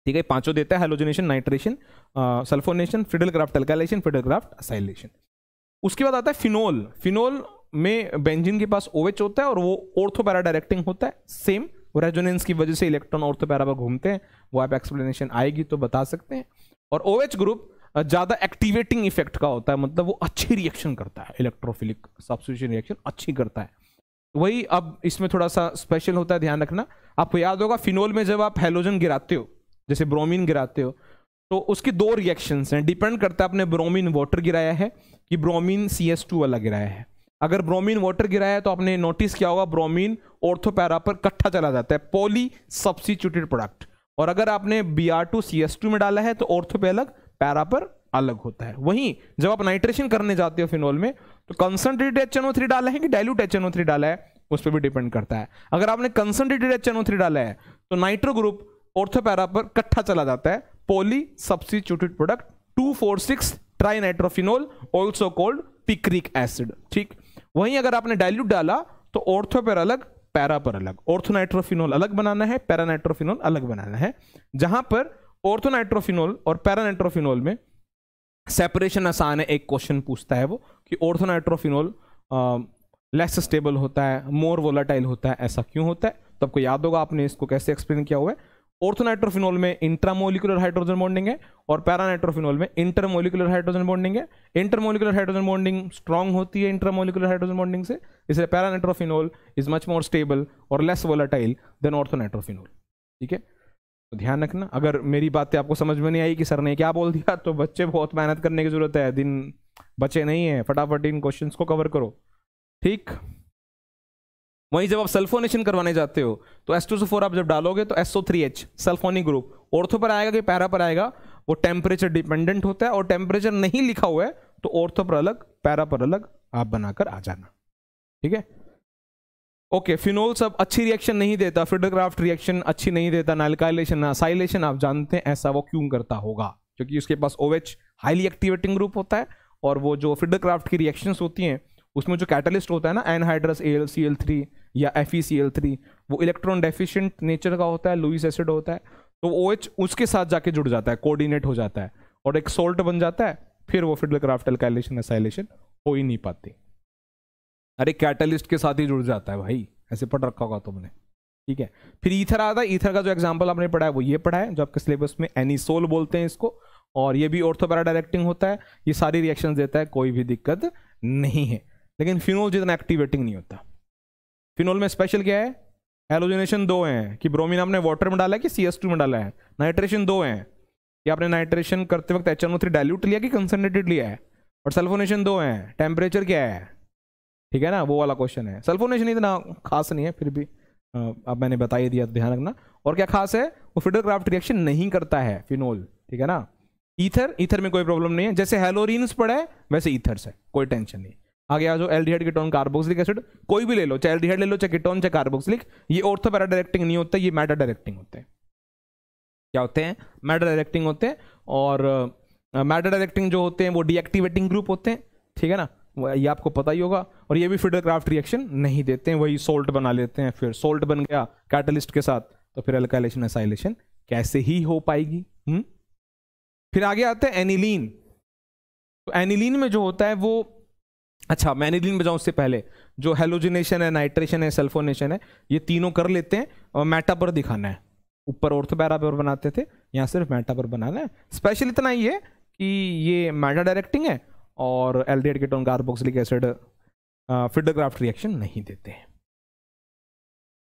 ठीक है, पांचों देता है, halogenation, nitration, sulphonation, Friedel craft alkylation, Friedel craft acylation. उसके बाद आता है फिनोल। फिनोल में बेंजीन के पास OH होता है और वो ऑर्थो पैरा डायरेक्टिंग होता है। सेम रेजोनेंस की वजह से इलेक्ट्रॉन ऑर्थो पैरा पर घूमते हैं, वो आप एक्सप्लेनेशन आएगी तो बता सकते हैं। और OH ग्रुप ज्यादा एक्टिवेटिंग इफेक्ट का होता है, मतलब वो अच्छी रिएक्शन करता है, इलेक्ट्रोफिलिक सब्स्टिट्यूशन रिएक्शन अच्छी करता है। वही अब इसमें थोड़ा सा स्पेशल होता है, ध्यान रखना। आपको याद होगा फिनोल में जब आप हैलोजन गिराते हो, जैसे ब्रोमीन गिराते हो, तो उसकी 2 रिएक्शंस हैं, डिपेंड करता है आपने ब्रोमीन वाटर गिराया है कि ब्रोमीन CS2 वाला गिराया है। अगर ब्रोमीन वाटर गिराया है तो आपने नोटिस किया होगा ब्रोमीन ऑर्थो पैरा पर इकट्ठा चला जाता है, पॉली सब्स्टिट्यूटेड प्रोडक्ट। और अगर आपने Br2 CS2 में डाला है तो ऑर्थो पे अलग, पैरा पर अलग होता है। वहीं जब आप नाइट्रेशन करने जाते हो फिनोल में, तो कंसंट्रेटेड HNO3 डाला है कि डाइल्यूट HNO3 डाला है, उस पर भी डिपेंड करता है। अगर आपने कंसंट्रेटेड HNO3 डाला है तो नाइट्रो ग्रुप ऑर्थो पैरा पर इकट्ठा चला जाता है, poly substituted product 2,4,6 trinitrophenol, also called picric acid. ठीक, वहीं अगर आपने डाइल्यूट डाला तो ऑर्थो पर अलग, पैरा पर अलग। ऑर्थोनाइट्रोफिनोल अलग बनाना है, पैरानाइट्रोफिनोल अलग बनाना है। जहां पर ऑर्थोनाइट्रोफिनोल और पैरानाइट्रोफिनोल में सेपरेशन आसान है, एक क्वेश्चन पूछता है वो कि ऑर्थोनाइट्रोफिनोल लेस स्टेबल होता है, मोर वोलाटाइल होता है, ऐसा क्यों होता है? तो आपको याद होगा आपने इसको कैसे एक्सप्लेन किया हुआ है। ऑर्थोनाइट्रोफिनोल में इंट्रामोलिकुलर हाइड्रोजन बॉन्डिंग है और पैरानाइट्रोफिनोल में इंटरमोलिकुलर हाइड्रोजन बॉन्डिंग है। इंटरमोलिकुलर हाइड्रोजन बॉन्डिंग स्ट्रांग होती है इंट्रामोलिकुलर हाइड्रोजन बॉन्डिंग से, इसलिए पैरानाइट्रोफिनोल इज मच मोर स्टेबल और लेस वोलाटाइल देन ऑर्थोनाइट्रोफिनोल। ठीक है, तो ध्यान रखना। अगर मेरी बातें आपको समझ में नहीं आई कि सर ने क्या बोल दिया, तो बच्चे बहुत मेहनत करने की जरूरत है, दिन बचे नहीं है, फटाफट इन क्वेश्चंस को कवर करो। ठीक, वहीं जब आप सल्फोनेशन करवाने जाते हो तो H2SO4 आप जब डालोगे तो SO3H सल्फोनिक ग्रुप ऑर्थो पर आएगा कि पैरा पर आएगा, वो टेम्परेचर डिपेंडेंट होता है, और टेम्परेचर नहीं लिखा हुआ है तो ऑर्थो पर अलग, पैरा पर अलग आप बनाकर आ जाना। ठीक है, ओके। फिनोल सब अच्छी रिएक्शन नहीं देता, फ्रीडल क्राफ्ट रिएक्शन अच्छी नहीं देता, ना अल्काइलेशन ना असाइलेशन। आप जानते हैं ऐसा वो क्यों करता होगा, क्योंकि उसके पास OH हाईली एक्टिवेटिंग ग्रुप होता है, और वो जो फ्रीडल क्राफ्ट की रिएक्शंस होती हैं उसमें जो कैटलिस्ट होता है ना, एनहाइड्रस AlCl3 या FeCl3, वो इलेक्ट्रॉन डेफिशिएंट नेचर का होता है, लुईस एसिड होता है, तो OH उसके साथ जाके जुड़ जाता है, कोऑर्डिनेट हो जाता है और एक सोल्ट बन जाता है, फिर वो फ्रीडल क्राफ्ट एल्काइलेशन असाइलेशन हो ही नहीं पाती। अरे कैटलिस्ट के साथ ही जुड़ जाता है भाई, ऐसे पढ़ रखा होगा तुमने। ठीक है, फिर ईथर आता है। ईथर का जो एग्जाम्पल आपने पढ़ा है वो ये पढ़ा है, जो आपके सिलेबस में एनिसोल बोलते हैं इसको, और ये भी ऑर्थो पैरा डायरेक्टिंग होता है, ये सारी रिएक्शन देता है, कोई भी दिक्कत नहीं है। लेकिन फिनोल जितना एक्टिवेटिंग नहीं होता। फिनोल में स्पेशल क्या है, हैलोजिनेशन 2 हैं कि ब्रोमीन आपने वाटर में डाला है कि CS2 में डाला है, नाइट्रेशन 2 हैं कि आपने नाइट्रेशन करते वक्त HNO3 डाइल्यूट लिया कि कंसंट्रेटेड लिया है, और सल्फोनेशन 2 हैं, टेम्परेचर क्या है, ठीक है ना, वो वाला क्वेश्चन है। सल्फोनेशन इतना खास नहीं है, फिर भी अब मैंने बता ही दिया तो ध्यान रखना। और क्या खास है, वो फिडरक्राफ्ट रिएक्शन नहीं करता है फिनोल, ठीक है ना। ईथर में कोई प्रॉब्लम नहीं है, जैसे हेलोरीन्स पड़ा है वैसे ईथर्स है, कोई टेंशन नहीं। आगे आ जाओ, एल्डिहाइड, कीटोन, कार्बोक्सिलिक एसिड, कोई भी ले लो, चाहे एल्डिहाइड ले लो, चाहे कीटोन, चाहे कार्बोक्सिलिक, ये ऑर्थो पैरा डायरेक्टिंग नहीं होता, ये मैटर डायरेक्टिंग होते हैं। क्या होते हैं, मैटर डायरेक्टिंग होते हैं। और मैटर डायरेक्टिंग जो होते हैं वो डीएक्टिवेटिंग ग्रुप होते हैं, ठीक है ना, ये आपको पता ही होगा। और ये भी फिडरक्राफ्ट रिएक्शन नहीं देते हैं, वही सोल्ट बना लेते हैं, फिर सोल्ट बन गया कैटलिस्ट के साथ, तो फिर अल्काइलेशन एसाइलेशन कैसे ही हो पाएगी। फिर आगे आते हैं एनिलीन। तो एनिलीन में जो होता है वो, अच्छा मैं एनिलीन में जाऊं उससे पहले, जो हेलोजिनेशन है, नाइट्रेशन है, सल्फोनेशन है, ये तीनों कर लेते हैं और मेटा पर दिखाना है। ऊपर ऑर्थो पैरा पर बनाते थे, यहाँ सिर्फ मेटा पर बनाना है। स्पेशल इतना ही है कि ये मेटा डायरेक्टिंग है और aldehyde, ketone, carboxylic acid Friedel Crafts reaction नहीं देते हैं।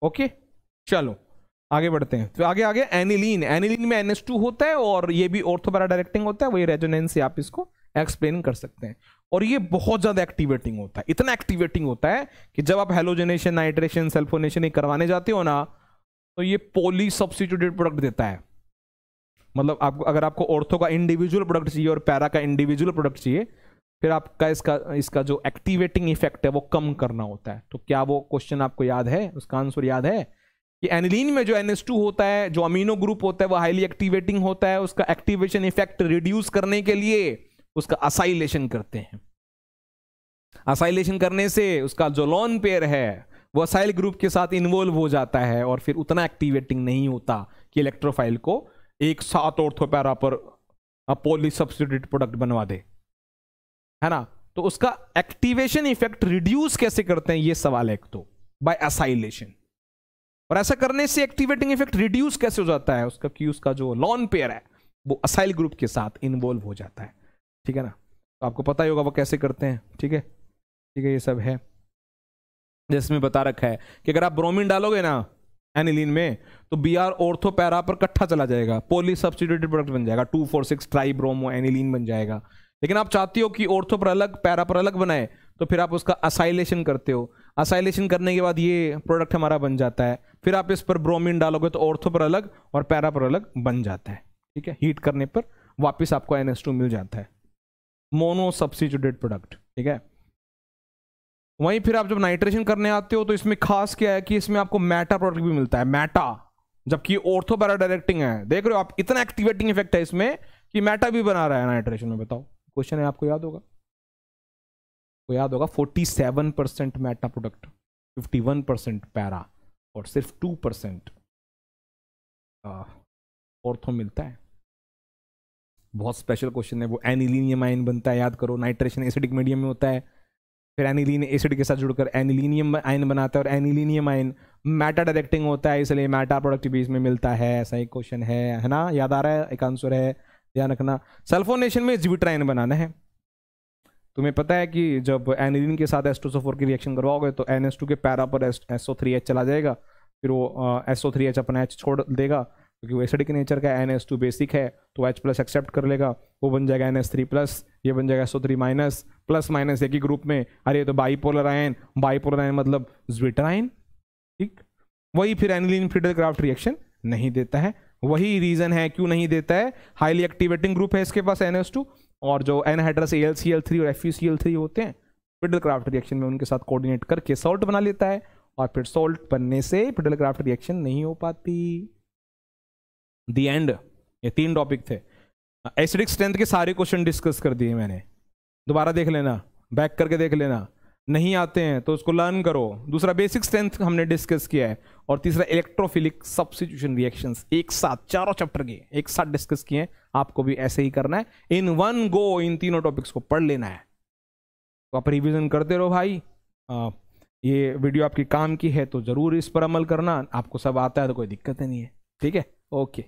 ओके चलो आगे बढ़ते हैं। तो आगे एनिलीन में NH2 होता है और ये भी ऑर्थो पैरा डायरेक्टिंग होता है, वही रेजोनेंस से आप इसको एक्सप्लेन कर सकते हैं। और ये बहुत ज्यादा एक्टिवेटिंग होता है, इतना एक्टिवेटिंग होता है कि जब आप हेलोजनेशन, नाइट्रेशन, सल्फोनेशन करवाने जाते हो ना, तो ये पॉली सब्स्टिट्यूटेड प्रोडक्ट देता है। मतलब आपको, अगर आपको ऑर्थो का इंडिविजुअल प्रोडक्ट चाहिए और पैरा का इंडिविजुअल प्रोडक्ट चाहिए, फिर आपका इसका जो एक्टिवेटिंग इफेक्ट है वो कम करना होता है। तो क्या वो क्वेश्चन आपको याद है, उसका आंसर याद है कि एनिलीन में जो NH2 होता है, जो अमीनो ग्रुप होता है, वो हाईली एक्टिवेटिंग होता है। उसका एक्टिवेशन इफेक्ट रिड्यूस करने के लिए उसका असाइलेशन करते हैं। असाइलेशन करने से उसका जो लोन पेयर है वो असाइल ग्रुप के साथ इन्वॉल्व हो जाता है और फिर उतना एक्टिवेटिंग नहीं होता कि इलेक्ट्रोफाइल को एक साथ ऑर्थो पैरा पर पॉली सब्स्टिट्यूटेड प्रोडक्ट बनवा दे, है ना। तो उसका एक्टिवेशन इफेक्ट रिड्यूस कैसे करते हैं, ये सवाल है एक तो, बाय असाइलेशन। और ऐसा करने से एक्टिवेटिंग इफेक्ट रिड्यूस कैसे हो जाता है उसका, कि उसका जो लॉन पेयर है वो असाइल ग्रुप के साथ इन्वॉल्व हो जाता है, ठीक है ना। तो आपको पता ही होगा वो कैसे करते हैं, ठीक है, ये सब है। जिसमें बता रखा है कि अगर आप ब्रोमीन डालोगे ना एनिलीन में, तो Br ऑर्थो पैरा पर इकट्ठा चला जाएगा, पॉली सब्स्टिट्यूटेड प्रोडक्ट बन जाएगा, 2,4,6 ट्राई ब्रोमो एनिलीन बन जाएगा। लेकिन आप चाहती हो कि ऑर्थो पर अलग, पैरा पर अलग बनाए, तो फिर आप उसका असाइलेशन करते हो। असाइलेशन करने के बाद ये प्रोडक्ट हमारा बन जाता है। फिर आप इस पर ब्रोमीन डालोगे तो ऑर्थो पर अलग और पैरा पर अलग बन जाता है, ठीक है। हीट करने पर वापस आपको NH2 मिल जाता है, मोनो सब्स्टिट्यूटेड प्रोडक्ट, ठीक है। वहीं फिर आप जब नाइट्रेशन करने आते हो तो इसमें खास क्या है कि इसमें आपको मेटा प्रोडक्ट भी मिलता है, मेटा, जबकि ऑर्थो पैरा डायरेक्टिंग है। देख रहे हो आप, इतना एक्टिवेटिंग इफेक्ट है इसमें कि मेटा भी बना रहा है नाइट्रेशन में। बताओ, क्वेश्चन है, आपको याद होगा, 47% मेटा प्रोडक्ट, 51% पैरा और सिर्फ 2% ऑर्थो मिलता है। बहुत स्पेशल क्वेश्चन है वो। एनिलीनियम आयन बनता है, याद करो, नाइट्रेशन एसिडिक मीडियम में होता है, फिर एनिलीन एसिड के साथ जुड़कर एनिलीनियम आयन बनाता है, और एनिलीनियम आयन मेटा डायरेक्टिंग होता है, इसलिए मेटा प्रोडक्ट भी इसमें मिलता है। ऐसा एक क्वेश्चन है ना, याद आ रहा है, एक आंसर है, ध्यान रखना। सल्फोनेशन में ज्यूट्राइन बनाना है। तुम्हें पता है कि जब एनिलीन के साथ H2SO4 की रिएक्शन करवाओगे तो NH2 के पैरा पर SO3H चला जाएगा, फिर वो SO3H अपना H छोड़ देगा, क्योंकि वो एसिडिक नेचर का, NH2 बेसिक है तो H प्लस एक्सेप्ट कर लेगा, वो बन जाएगा NH3 प्लस, ये बन जाएगा SO3 माइनस, प्लस माइनस एक ही ग्रुप में। अरे तो बाइपोलर आयन मतलब ज्यूट्राइन, ठीक। वही फिर एनिलीन फिडरक्राफ्ट रिएक्शन नहीं देता है। वही रीजन है क्यों नहीं देता है, हाईली एक्टिवेटिंग ग्रुप है इसके पास NH2, और जो एनहाइड्रस AlCl3 और FeCl3 होते हैं, फिडरक्राफ्ट रिएक्शन में उनके साथ कोऑर्डिनेट करके सॉल्ट बना लेता है, और फिर सॉल्ट बनने से फिडरक्राफ्ट रिएक्शन नहीं हो पाती। दी एंड। ये 3 टॉपिक थे। एसिडिक स्ट्रेंथ के सारे क्वेश्चन डिस्कस कर दिए मैंने, दोबारा देख लेना, बैक करके देख लेना, नहीं आते हैं तो उसको लर्न करो। दूसरा बेसिक स्ट्रेंथ हमने डिस्कस किया है, और तीसरा इलेक्ट्रोफिलिक सब्स्टिट्यूशन रिएक्शंस, एक साथ 4 चैप्टर के एक साथ डिस्कस किए हैं। आपको भी ऐसे ही करना है, इन वन गो इन तीनों टॉपिक्स को पढ़ लेना है। तो आप रिवीजन करते रहो भाई। ये वीडियो आपके काम की है तो जरूर इस पर अमल करना। आपको सब आता है तो कोई दिक्कत नहीं है, ठीक है, ओके।